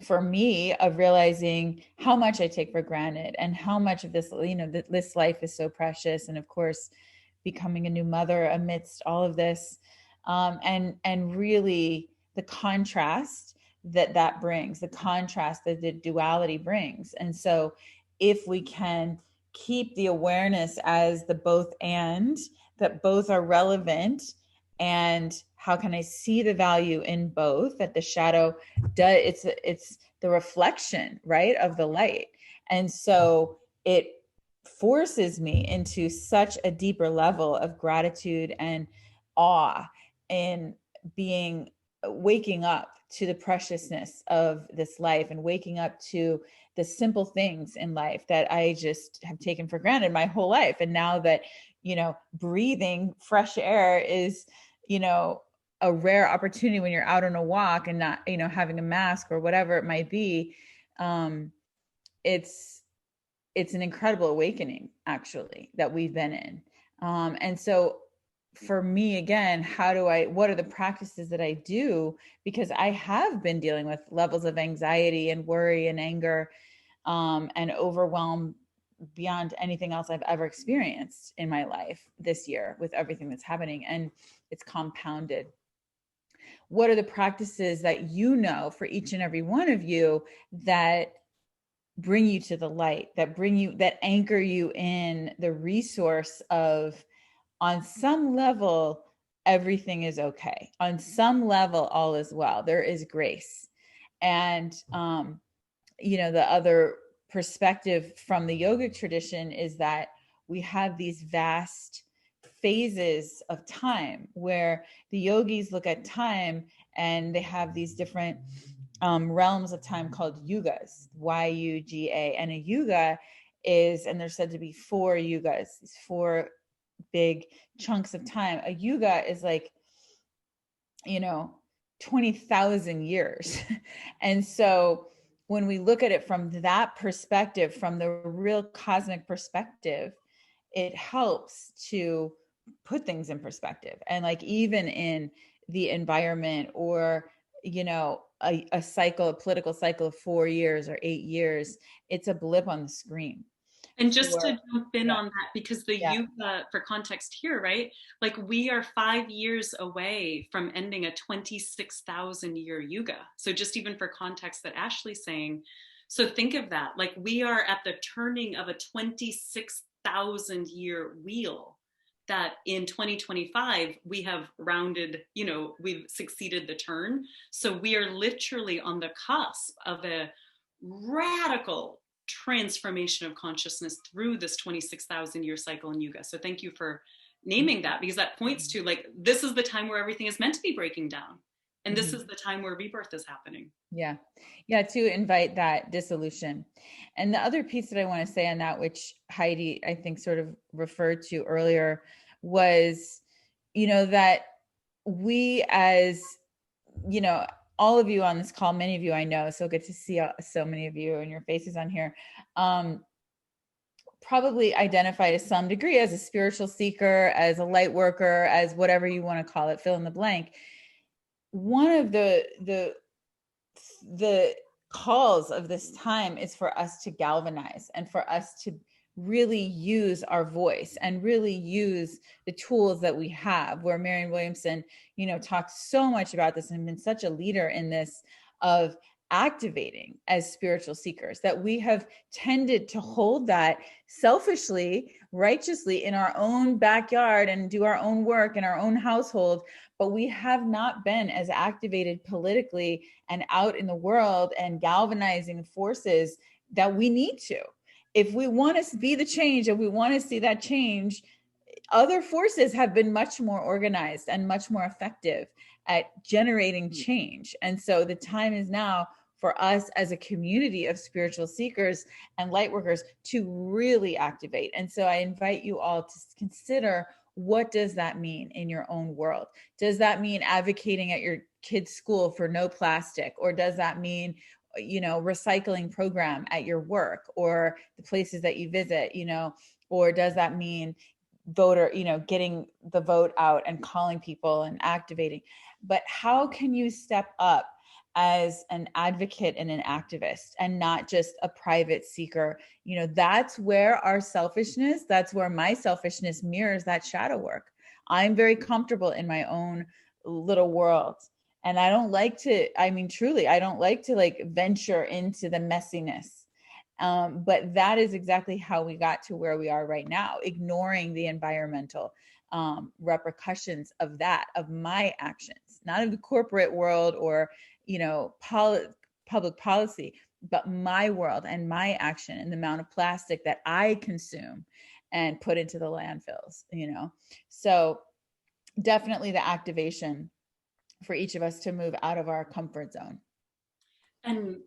S3: for me of realizing how much I take for granted, and how much of this, this life is so precious. And of course, becoming a new mother amidst all of this, and really the contrast that brings, the contrast that the duality brings. And so if we can keep the awareness as the both and, that both are relevant, and how can I see the value in both, that the shadow does, it's the reflection, right, of the light. And so it forces me into such a deeper level of gratitude and awe, in waking up to the preciousness of this life, and waking up to the simple things in life that I just have taken for granted my whole life. And now that, breathing fresh air is, a rare opportunity when you're out on a walk and not, having a mask or whatever it might be. It's an incredible awakening, actually, that we've been in. And so for me, again, what are the practices that I do? Because I have been dealing with levels of anxiety and worry and anger, and overwhelm beyond anything else I've ever experienced in my life this year, with everything that's happening, and it's compounded. What are the practices that for each and every one of you, that bring you to the light, that anchor you in the resource of, on some level, everything is okay. On some level, all is well. There is grace. And, the other perspective from the yogic tradition is that we have these vast phases of time, where the yogis look at time and they have these different realms of time called yugas, Y-U-G-A. And a yuga is, and there's said to be 4 yugas, 4 big chunks of time. A yuga is like, 20,000 years. And so when we look at it from that perspective, from the real cosmic perspective, it helps to put things in perspective. And like, even in the environment, or, a cycle, a political cycle of 4 years or 8 years, it's a blip on the screen.
S1: And just
S3: For,
S1: to jump in
S3: yeah,
S1: on that, because the
S3: yeah,
S1: yuga, for context here, right? Like we are 5 years away from ending a 26,000 year yuga. So just even for context that Ashley's saying, so think of that. Like we are at the turning of a 26,000 year wheel that in 2025 we have rounded, we've succeeded the turn. So we are literally on the cusp of a radical transformation of consciousness through this 26,000 year cycle in yuga. So thank you for naming that, because that points to like, this is the time where everything is meant to be breaking down. And this is the time where rebirth is happening.
S3: Yeah. Yeah. To invite that dissolution. And the other piece that I want to say on that, which Heidi, I think, sort of referred to earlier, was, that we, as, all of you on this call, many of you I know, so good to see so many of you and your faces on here, probably identify to some degree as a spiritual seeker, as a light worker, as whatever you want to call it, fill in the blank. One of the calls of this time is for us to galvanize, and for us to really use our voice and really use the tools that we have, where Marianne Williamson, talks so much about this and been such a leader in this, of activating as spiritual seekers, that we have tended to hold that selfishly, righteously in our own backyard and do our own work in our own household, but we have not been as activated politically and out in the world and galvanizing forces that we need to. If we want to be the change, if we want to see that change, other forces have been much more organized and much more effective at generating change. And so the time is now for us as a community of spiritual seekers and light workers to really activate. And so I invite you all to consider, what does that mean in your own world? Does that mean advocating at your kids' school for no plastic? Or does that mean, recycling program at your work or the places that you visit, or does that mean getting the vote out and calling people and activating? But how can you step up as an advocate and an activist, and not just a private seeker? That's where that's where my selfishness mirrors that shadow work. I'm very comfortable in my own little world. And I don't like to, truly, I don't like to like venture into the messiness. But that is exactly how we got to where we are right now, ignoring the environmental repercussions of my actions, not of the corporate world or, public policy, but my world and my action and the amount of plastic that I consume and put into the landfills, So definitely the activation for each of us to move out of our comfort zone.
S1: And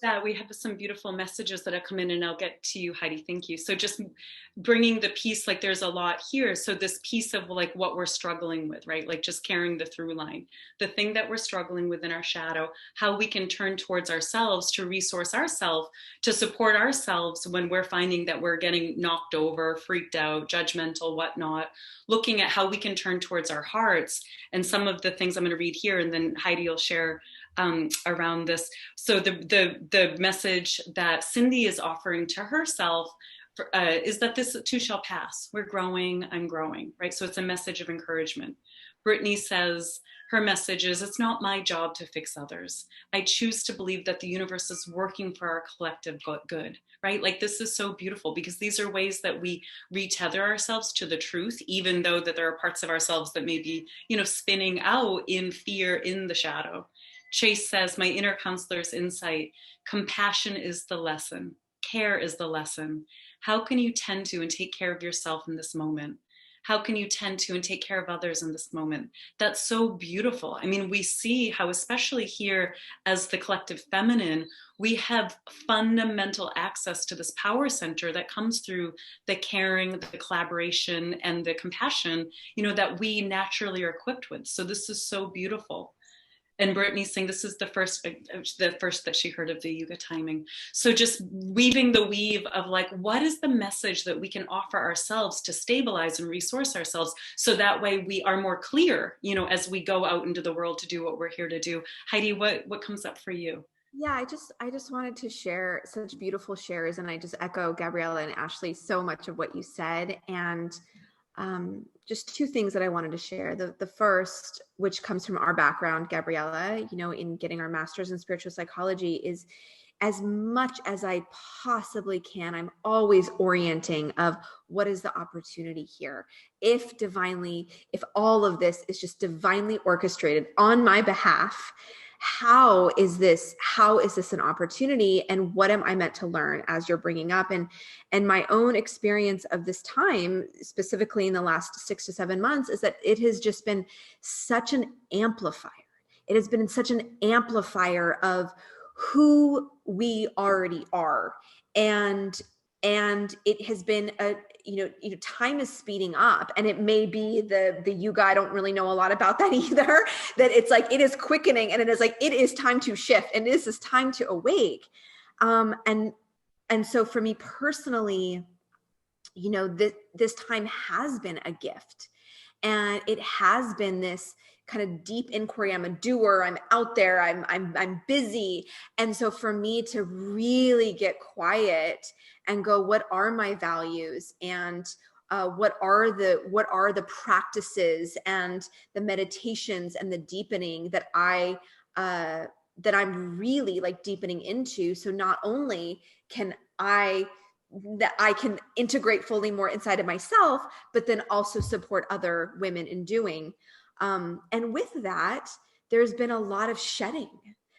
S1: that we have some beautiful messages that have come in, and I'll get to you, Heidi. Thank you. So just bringing the piece, like there's a lot here. So this piece of like what we're struggling with, right? Like just carrying the through line, the thing that we're struggling with in our shadow, how we can turn towards ourselves to resource ourselves, to support ourselves when we're finding that we're getting knocked over, freaked out, judgmental, whatnot, looking at how we can turn towards our hearts. And some of the things I'm going to read here, and then Heidi will share around this. So the message that Cindy is offering to herself is that this too shall pass. We're growing, I'm growing, right? So it's a message of encouragement. Brittany says her message is, it's not my job to fix others. I choose to believe that the universe is working for our collective good, right? Like this is so beautiful, because these are ways that we retether ourselves to the truth, even though that there are parts of ourselves that may be, spinning out in fear, in the shadow. Chase says, my inner counselor's insight, compassion is the lesson. Care is the lesson. How can you tend to and take care of yourself in this moment? How can you tend to and take care of others in this moment? That's so beautiful. I mean, we see how, especially here as the collective feminine, we have fundamental access to this power center that comes through the caring, the collaboration, and the compassion, that we naturally are equipped with. So this is so beautiful. And Brittany's saying this is the first that she heard of the Yuga timing. So just weaving the weave of like, what is the message that we can offer ourselves to stabilize and resource ourselves, so that way we are more clear, as we go out into the world to do what we're here to do. Heidi, what comes up for you?
S2: Yeah, I just wanted to share such beautiful shares, and I just echo Gabriella and Ashley so much of what you said. And just two things that I wanted to share. The first, which comes from our background, Gabriella, in getting our master's in spiritual psychology, is as much as I possibly can, I'm always orienting of what is the opportunity here. If all of this is just divinely orchestrated on my behalf, how is this an opportunity, and what am I meant to learn, as you're bringing up? And my own experience of this time, specifically in the last 6 to 7 months, is that it has just been such an amplifier. It has been such an amplifier of who we already are. And it has been time is speeding up, and it may be the Yuga. I don't really know a lot about that either, that it's like, it is quickening, and it is like, it is time to shift, and it is time to awake. And so for me personally, this time has been a gift, and it has been this kind of deep inquiry. I'm a doer. I'm out there. I'm busy. And so for me to really get quiet and go, what are my values, and what are the practices and the meditations and the deepening that I'm really like deepening into. So not only can I can integrate fully more inside of myself, but then also support other women in doing. And with that, there's been a lot of shedding.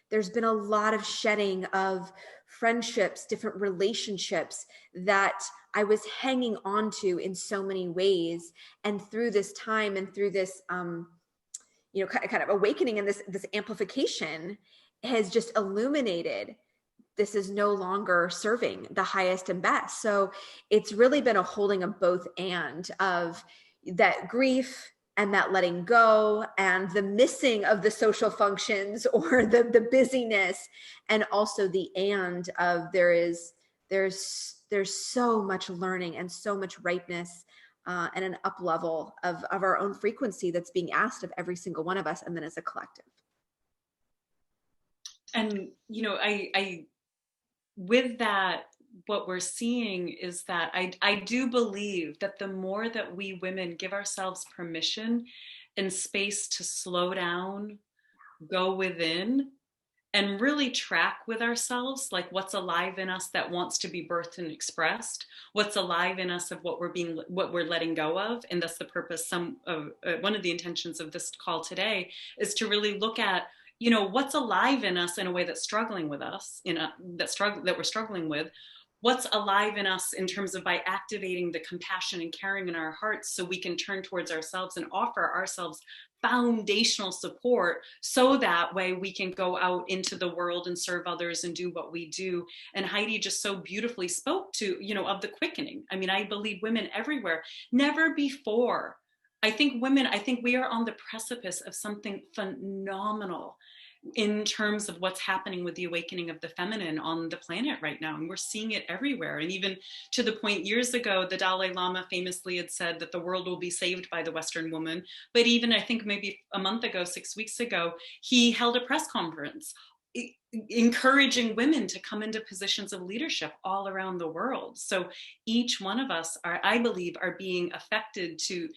S2: There's been a lot of shedding of friendships, different relationships that I was hanging on to in so many ways. And through this time, and through this, kind of awakening, and this amplification has just illuminated, this is no longer serving the highest and best. So it's really been a holding of both, and of that grief and that letting go, and the missing of the social functions or the busyness, and also the and of there's so much learning and so much ripeness, and an up level of our own frequency that's being asked of every single one of us, and then as a collective.
S1: And I with that, what we're seeing is that I do believe that the more that we women give ourselves permission and space to slow down, go within, and really track with ourselves, like what's alive in us that wants to be birthed and expressed, what's alive in us of what we're letting go of. And that's the purpose. One of the intentions of this call today is to really look at, what's alive in us in a way that's struggling with us, that we're struggling with. What's alive in us in terms of, by activating the compassion and caring in our hearts, so we can turn towards ourselves and offer ourselves foundational support, so that way we can go out into the world and serve others and do what we do. And Heidi just so beautifully spoke to, of the quickening. I mean, I believe women everywhere, never before. I think we are on the precipice of something phenomenal in terms of what's happening with the awakening of the feminine on the planet right now. And we're seeing it everywhere. And even to the point, years ago, the Dalai Lama famously had said that the world will be saved by the Western woman. But even, I think maybe a month ago, 6 weeks ago, he held a press conference encouraging women to come into positions of leadership all around the world. So each one of us I believe, are being affected to,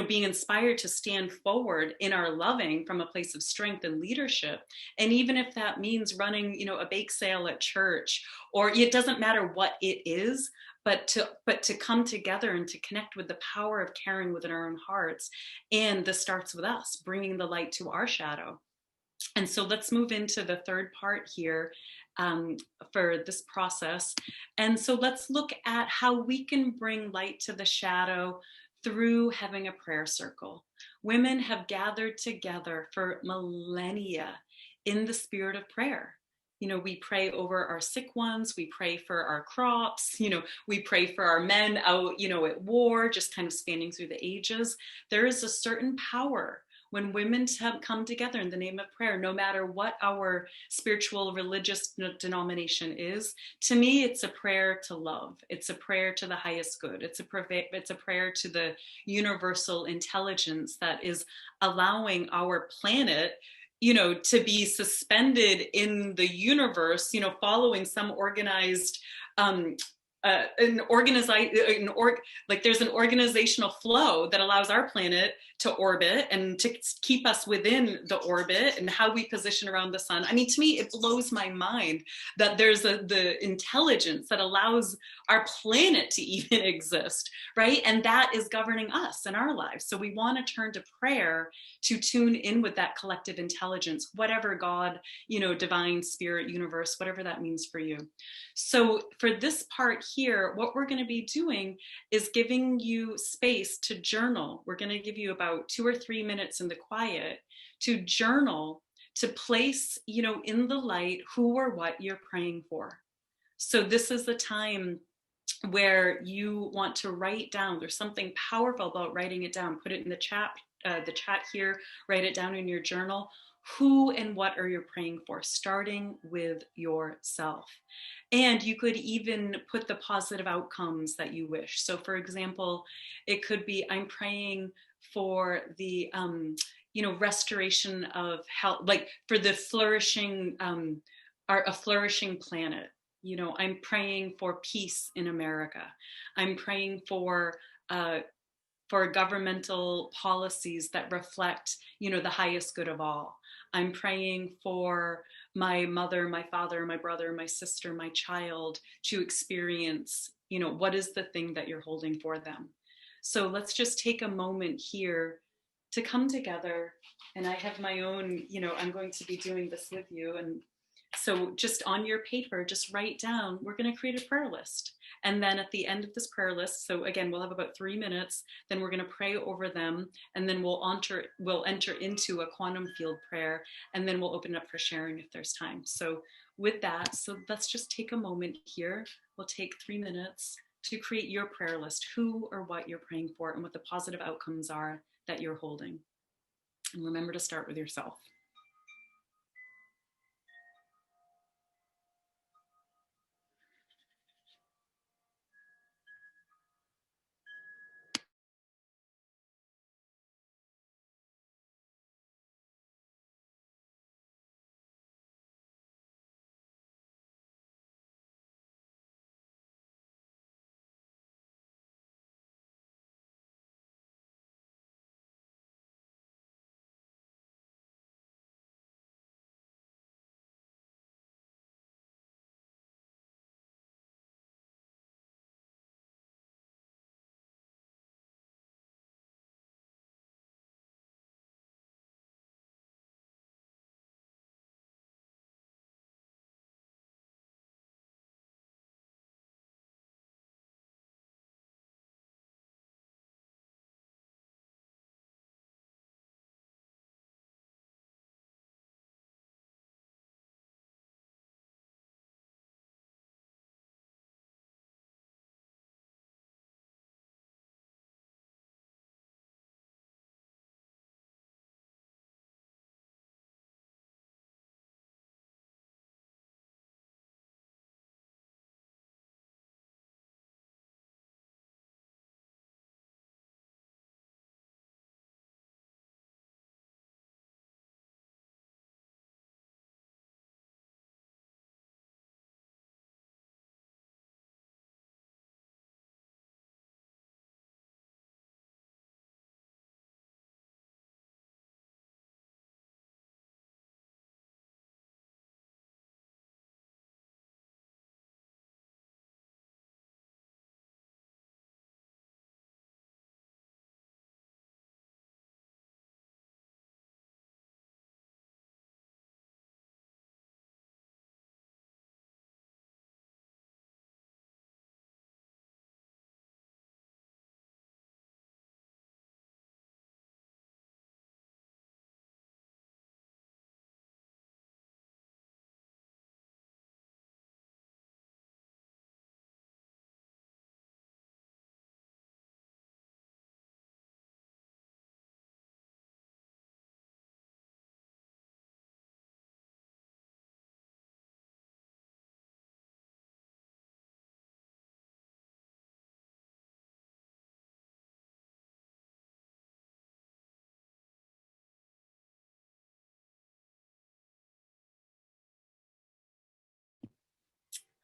S1: being inspired to stand forward in our loving from a place of strength and leadership. And even if that means running, a bake sale at church, or it doesn't matter what it is, but to come together and to connect with the power of caring within our own hearts. And this starts with us bringing the light to our shadow. And so let's move into the third part here, for this process. And so let's look at how we can bring light to the shadow through having a prayer circle. Women have gathered together for millennia in the spirit of prayer. You know, we pray over our sick ones, we pray for our crops, you know, we pray for our men out, you know, at war, just kind of spanning through the ages. There is a certain power when women come together in the name of prayer, no matter what our spiritual religious denomination is. To me, it's a prayer to love. It's a prayer to the highest good. It's a prayer to the universal intelligence that is allowing our planet, you know, to be suspended in the universe, you know, following some organized like there's an organizational flow that allows our planet to orbit and to keep us within the orbit and how we position around the sun. I mean, to me, it blows my mind that there's the intelligence that allows our planet to even exist, right? And that is governing us in our lives. So we want to turn to prayer to tune in with that collective intelligence, whatever God, you know, divine spirit, universe, whatever that means for you. So for this part here, what we're going to be doing is giving you space to journal. We're going to give you about 2 or 3 minutes in the quiet to journal, to place, you know, in the light who or what you're praying for. So this is the time where you want to write down. There's something powerful about writing it down. Put it in the chat here, write it down in your journal. Who and what are you praying for, starting with yourself. And you could even put the positive outcomes that you wish. So for example, it could be, I'm praying for the you know, restoration of health, like for the flourishing a flourishing planet. You know, I'm praying for peace in America. I'm praying for governmental policies that reflect, you know, the highest good of all. I'm praying for my mother, my father, my brother, my sister, my child to experience, you know, what is the thing that you're holding for them. So let's just take a moment here to come together. And I have my own, you know, I'm going to be doing this with you. And so just on your paper, just write down, we're going to create a prayer list. And then at the end of this prayer list, so again, we'll have about 3 minutes, then we're going to pray over them. And then we'll enter into a quantum field prayer, and then we'll open up for sharing if there's time. So with that, so let's just take a moment here. We'll take 3 minutes to create your prayer list, who or what you're praying for and what the positive outcomes are that you're holding. And remember to start with yourself.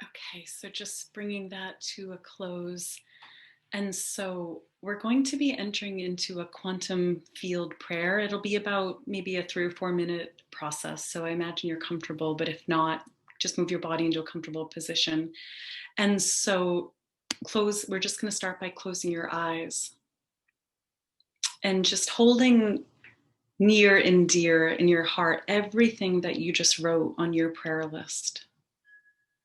S1: Okay, so just bringing that to a close. And so we're going to be entering into a quantum field prayer. It'll be about maybe a 3 or 4 minute process. So I imagine you're comfortable, but if not, just move your body into a comfortable position. And so we're just going to start by closing your eyes and just holding near and dear in your heart everything that you just wrote on your prayer list.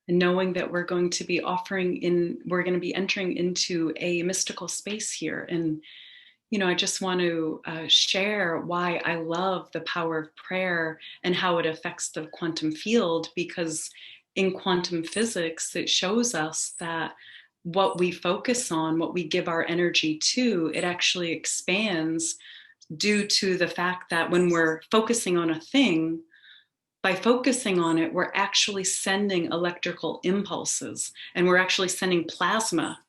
S1: And knowing that we're going to be we're going to be entering into a mystical space here. And, I just want to share why I love the power of prayer and how it affects the quantum field, because in quantum physics, it shows us that what we focus on, what we give our energy to, it actually expands due to the fact that when we're focusing on a thing, by focusing on it, we're actually sending electrical impulses and we're actually sending plasma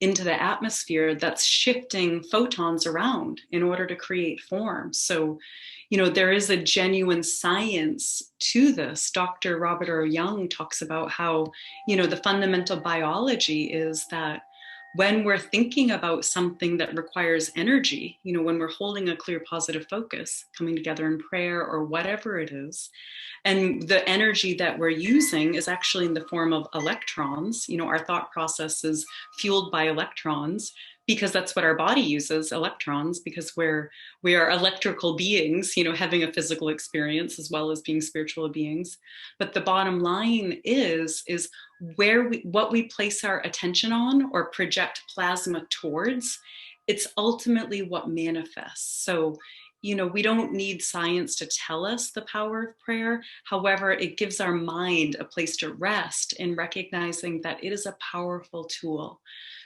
S1: into the atmosphere that's shifting photons around in order to create form. So, there is a genuine science to this. Dr. Robert O. Young talks about how, the fundamental biology is that when we're thinking about something that requires energy, when we're holding a clear positive focus, coming together in prayer or whatever it is, and the energy that we're using is actually in the form of electrons. Our thought process is fueled by electrons because that's what our body uses, electrons, because we are electrical beings, having a physical experience as well as being spiritual beings. But the bottom line is what we place our attention on or project plasma towards, it's ultimately what manifests. So we don't need science to tell us the power of prayer. However, it gives our mind a place to rest in recognizing that it is a powerful tool.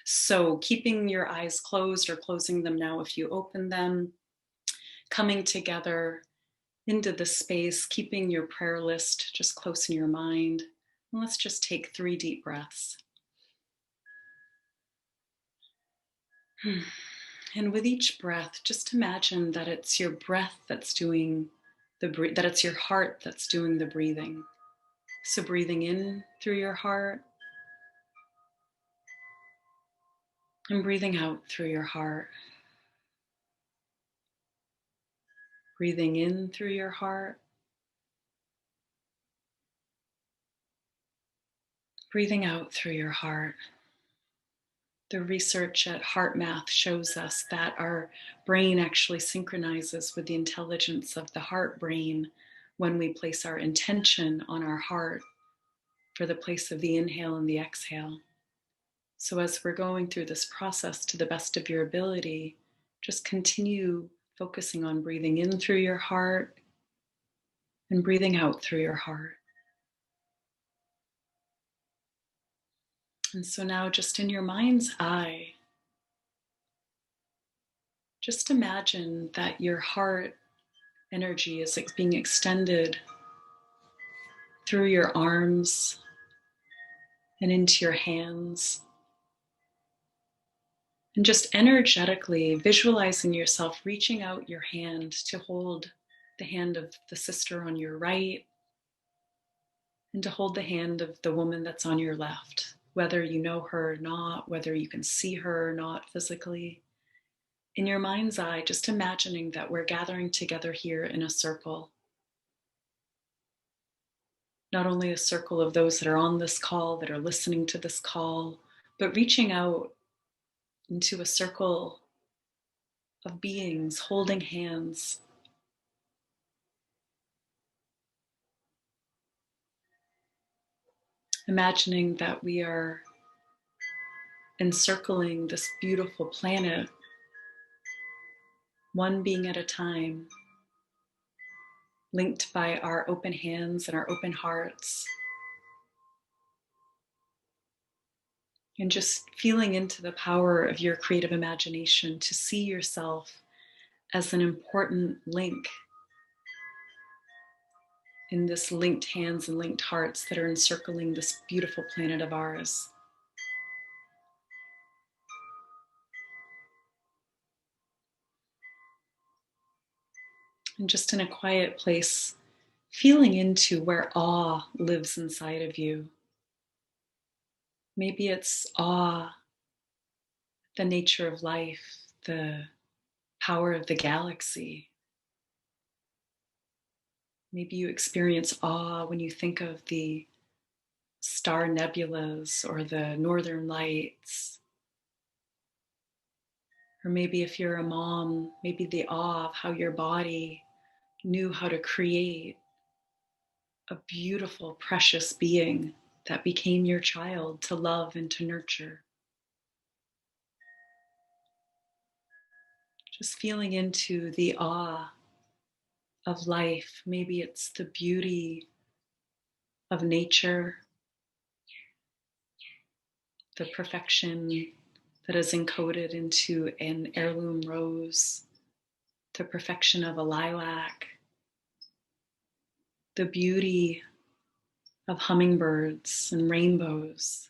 S1: So keeping your eyes closed or closing them now if you open them, coming together into the space, keeping your prayer list just close in your mind. And let's just take 3 deep breaths. And with each breath, just imagine that it's your breath that's doing that it's your heart that's doing the breathing. So breathing in through your heart and breathing out through your heart. Breathing in through your heart. Breathing out through your heart. The research at HeartMath shows us that our brain actually synchronizes with the intelligence of the heart brain when we place our intention on our heart for the place of the inhale and the exhale. So as we're going through this process to the best of your ability, just continue focusing on breathing in through your heart and breathing out through your heart. And so now, just in your mind's eye, just imagine that your heart energy is being extended through your arms and into your hands. And just energetically visualizing yourself reaching out your hand to hold the hand of the sister on your right and to hold the hand of the woman that's on your left, whether you know her or not, whether you can see her or not physically. In your mind's eye, just imagining that we're gathering together here in a circle. Not only a circle of those that are on this call, that are listening to this call, but reaching out into a circle of beings holding hands. Imagining that we are encircling this beautiful planet, one being at a time, linked by our open hands and our open hearts. And just feeling into the power of your creative imagination to see yourself as an important link in this linked hands and linked hearts that are encircling this beautiful planet of ours. And just in a quiet place, feeling into where awe lives inside of you. Maybe it's awe, the nature of life, the power of the galaxy. Maybe you experience awe when you think of the star nebulas or the northern lights. Or maybe if you're a mom, maybe the awe of how your body knew how to create a beautiful, precious being that became your child to love and to nurture. Just feeling into the awe of life. Maybe it's the beauty of nature, the perfection that is encoded into an heirloom rose, the perfection of a lilac, the beauty of hummingbirds and rainbows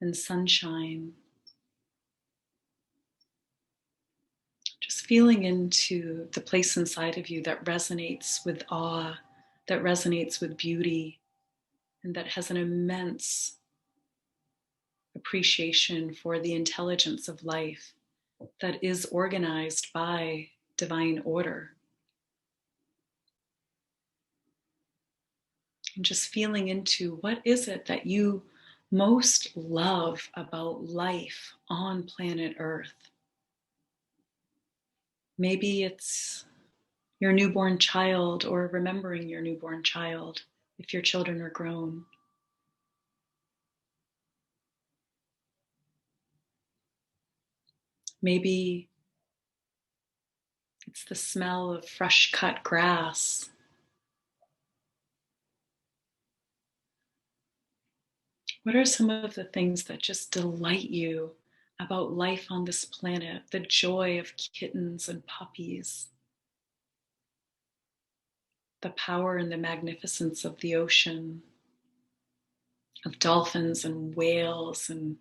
S1: and sunshine. Just feeling into the place inside of you that resonates with awe, that resonates with beauty, and that has an immense appreciation for the intelligence of life that is organized by divine order. And just feeling into what is it that you most love about life on planet Earth. Maybe it's your newborn child or remembering your newborn child if your children are grown. Maybe it's the smell of fresh cut grass. What are some of the things that just delight you about life on this planet? The joy of kittens and puppies, the power and the magnificence of the ocean, of dolphins and whales, and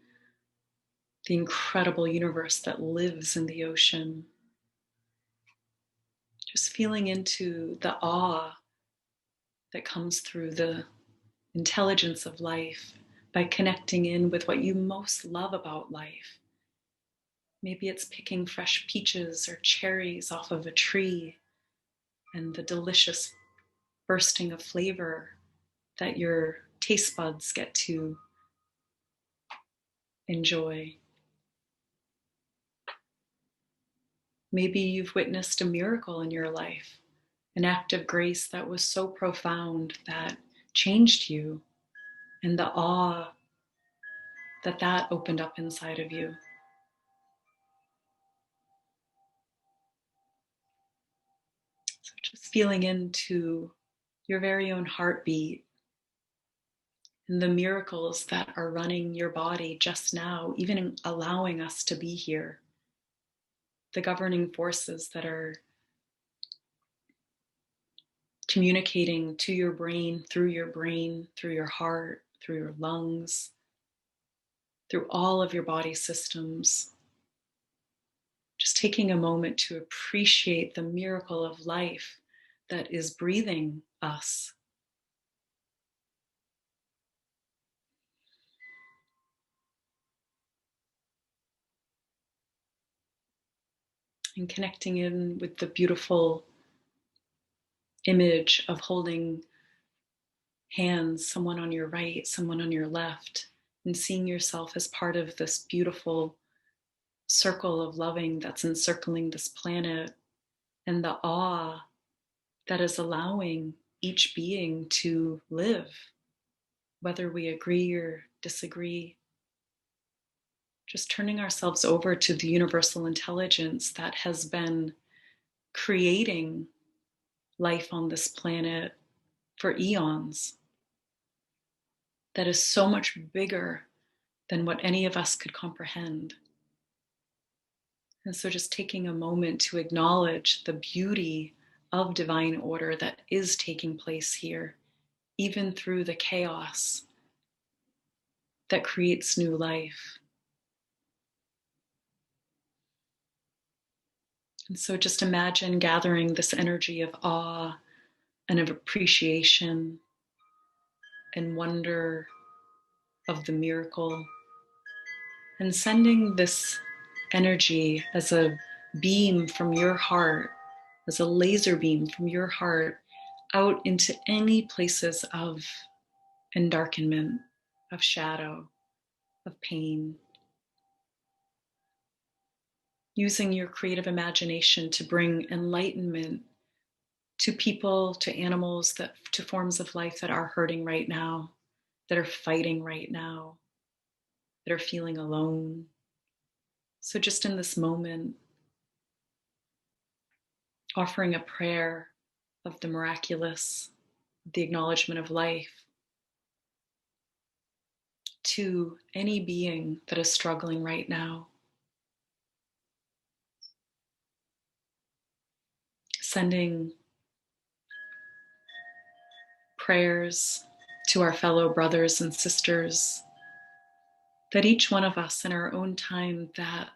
S1: the incredible universe that lives in the ocean. Just feeling into the awe that comes through the intelligence of life by connecting in with what you most love about life. Maybe it's picking fresh peaches or cherries off of a tree and the delicious bursting of flavor that your taste buds get to enjoy. Maybe you've witnessed a miracle in your life, an act of grace that was so profound that changed you, and the awe that opened up inside of you. So just feeling into your very own heartbeat and the miracles that are running your body just now, even allowing us to be here, the governing forces that are communicating to your brain, through your heart, through your lungs, through all of your body systems. Just taking a moment to appreciate the miracle of life that is breathing us. And connecting in with the beautiful image of holding hands, someone on your right, someone on your left, and seeing yourself as part of this beautiful circle of loving that's encircling this planet, and the awe that is allowing each being to live, whether we agree or disagree. Just turning ourselves over to the universal intelligence that has been creating life on this planet for eons, that is so much bigger than what any of us could comprehend. And so just taking a moment to acknowledge the beauty of divine order that is taking place here, even through the chaos that creates new life. And so just imagine gathering this energy of awe and of appreciation and wonder of the miracle, and sending this energy as a beam from your heart, as a laser beam from your heart out into any places of endarkenment, of shadow, of pain. Using your creative imagination to bring enlightenment to people, to animals, to forms of life that are hurting right now, that are fighting right now, that are feeling alone. So just in this moment, offering a prayer of the miraculous, the acknowledgement of life to any being that is struggling right now. Sending prayers to our fellow brothers and sisters, that each one of us in our own time, that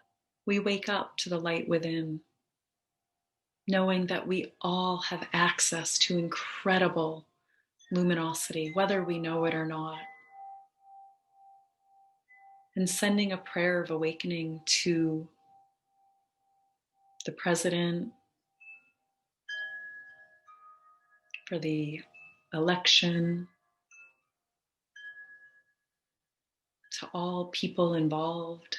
S1: we wake up to the light within, knowing that we all have access to incredible luminosity, whether we know it or not. And sending a prayer of awakening to the president, for the election, to all people involved.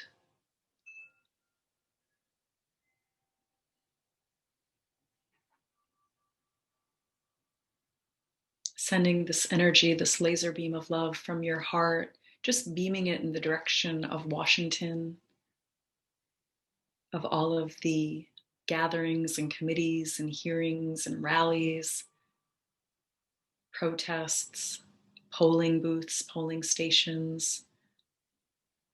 S1: Sending this energy, this laser beam of love from your heart, just beaming it in the direction of Washington, of all of the gatherings and committees and hearings and rallies, protests, polling booths, polling stations,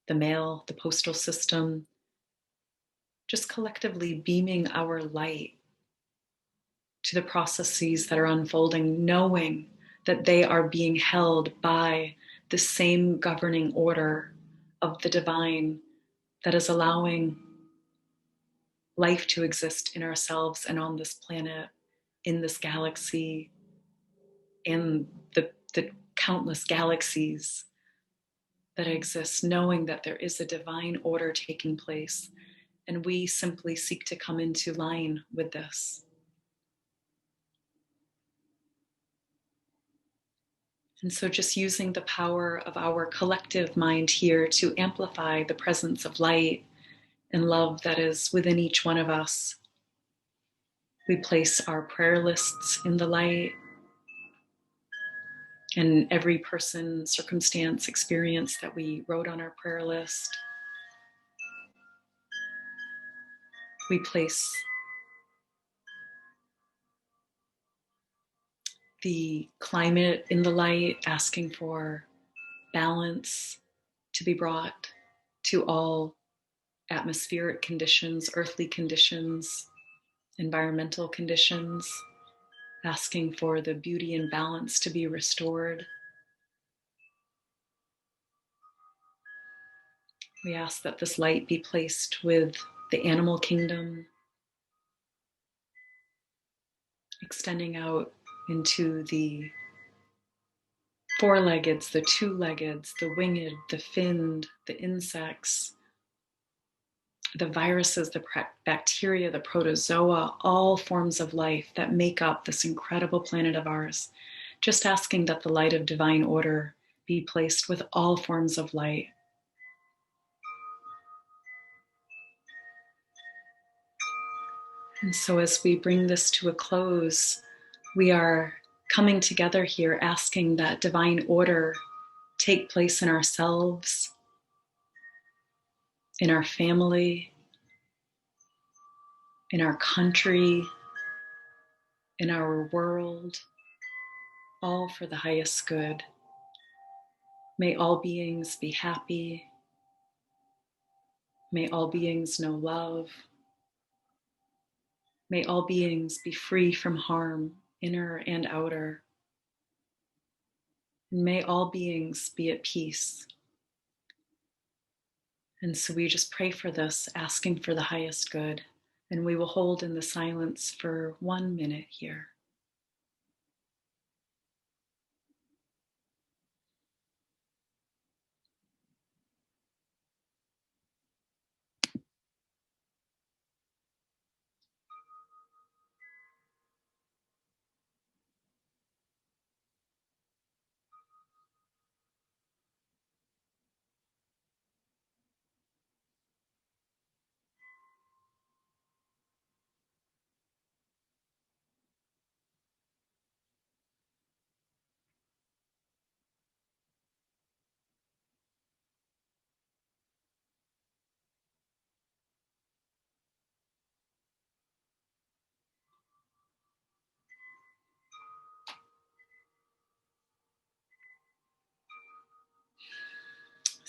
S1: the mail, the postal system, just collectively beaming our light to the processes that are unfolding, knowing that they are being held by the same governing order of the divine that is allowing life to exist in ourselves and on this planet, in this galaxy, in the countless galaxies that exist, knowing that there is a divine order taking place. And we simply seek to come into line with this. And so just using the power of our collective mind here to amplify the presence of light and love that is within each one of us. We place our prayer lists in the light, and every person, circumstance, experience that we wrote on our prayer list. We place the climate in the light, asking for balance to be brought to all atmospheric conditions, earthly conditions, environmental conditions, asking for the beauty and balance to be restored. We ask that this light be placed with the animal kingdom, extending out into the four-leggeds, the two-leggeds, the winged, the finned, the insects, the viruses, the bacteria, the protozoa, all forms of life that make up this incredible planet of ours. Just asking that the light of divine order be placed with all forms of light. And so as we bring this to a close, we are coming together here asking that divine order take place in ourselves, in our family, in our country, in our world, all for the highest good. May all beings be happy. May all beings know love. May all beings be free from harm, inner and outer. And may all beings be at peace. And so we just pray for this, asking for the highest good. And we will hold in the silence for 1 minute here.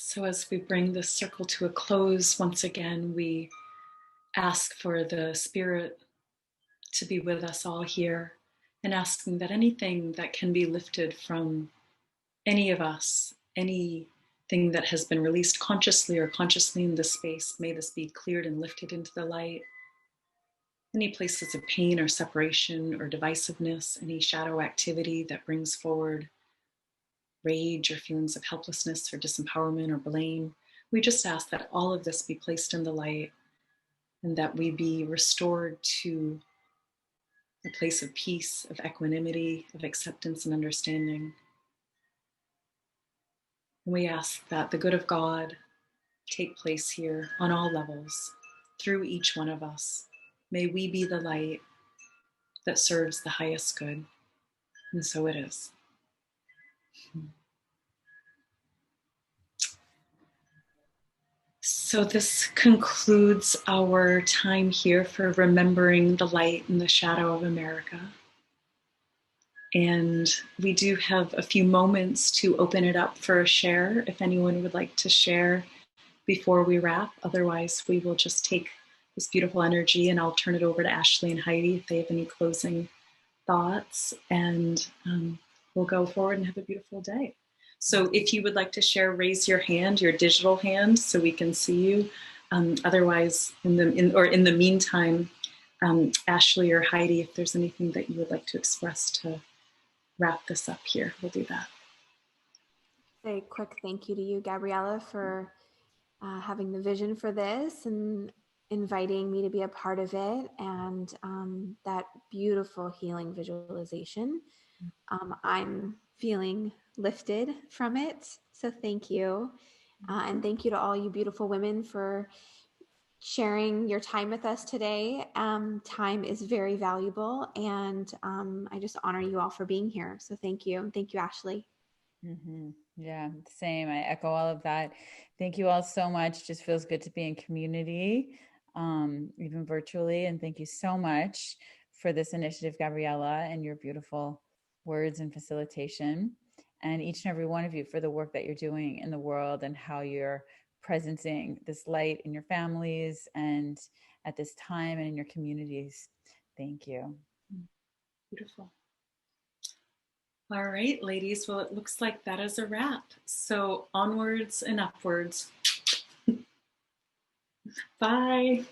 S1: So as we bring this circle to a close, once again, we ask for the Spirit to be with us all here, and asking that anything that can be lifted from any of us, anything that has been released consciously or consciously in this space, may this be cleared and lifted into the light. Any places of pain or separation or divisiveness, any shadow activity that brings forward rage or feelings of helplessness or disempowerment or blame, we just ask that all of this be placed in the light and that we be restored to a place of peace, of equanimity, of acceptance and understanding. And we ask that the good of God take place here on all levels, through each one of us. May we be the light that serves the highest good. And so it is. So this concludes our time here for remembering the light and the shadow of America. And we do have a few moments to open it up for a share if anyone would like to share before we wrap. Otherwise, we will just take this beautiful energy and I'll turn it over to Ashley and Heidi if they have any closing thoughts, and we'll go forward and have a beautiful day. So if you would like to share, raise your hand, your digital hand, so we can see you. Otherwise, in the meantime, Ashley or Heidi, if there's anything that you would like to express to wrap this up here, we'll do that.
S2: Say a quick thank you to you, Gabriella, for having the vision for this and inviting me to be a part of it, and that beautiful healing visualization. I'm feeling lifted from it. So thank you. And thank you to all you beautiful women for sharing your time with us today. Time is very valuable, and I just honor you all for being here. So thank you. Thank you, Ashley.
S3: Mm-hmm. Yeah, same. I echo all of that. Thank you all so much. Just feels good to be in community, even virtually. And thank you so much for this initiative, Gabriella, and your beautiful words and facilitation. And each and every one of you for the work that you're doing in the world and how you're presencing this light in your families and at this time and in your communities. Thank you.
S1: Beautiful. All right, ladies. Well, it looks like that is a wrap. So onwards and upwards. Bye.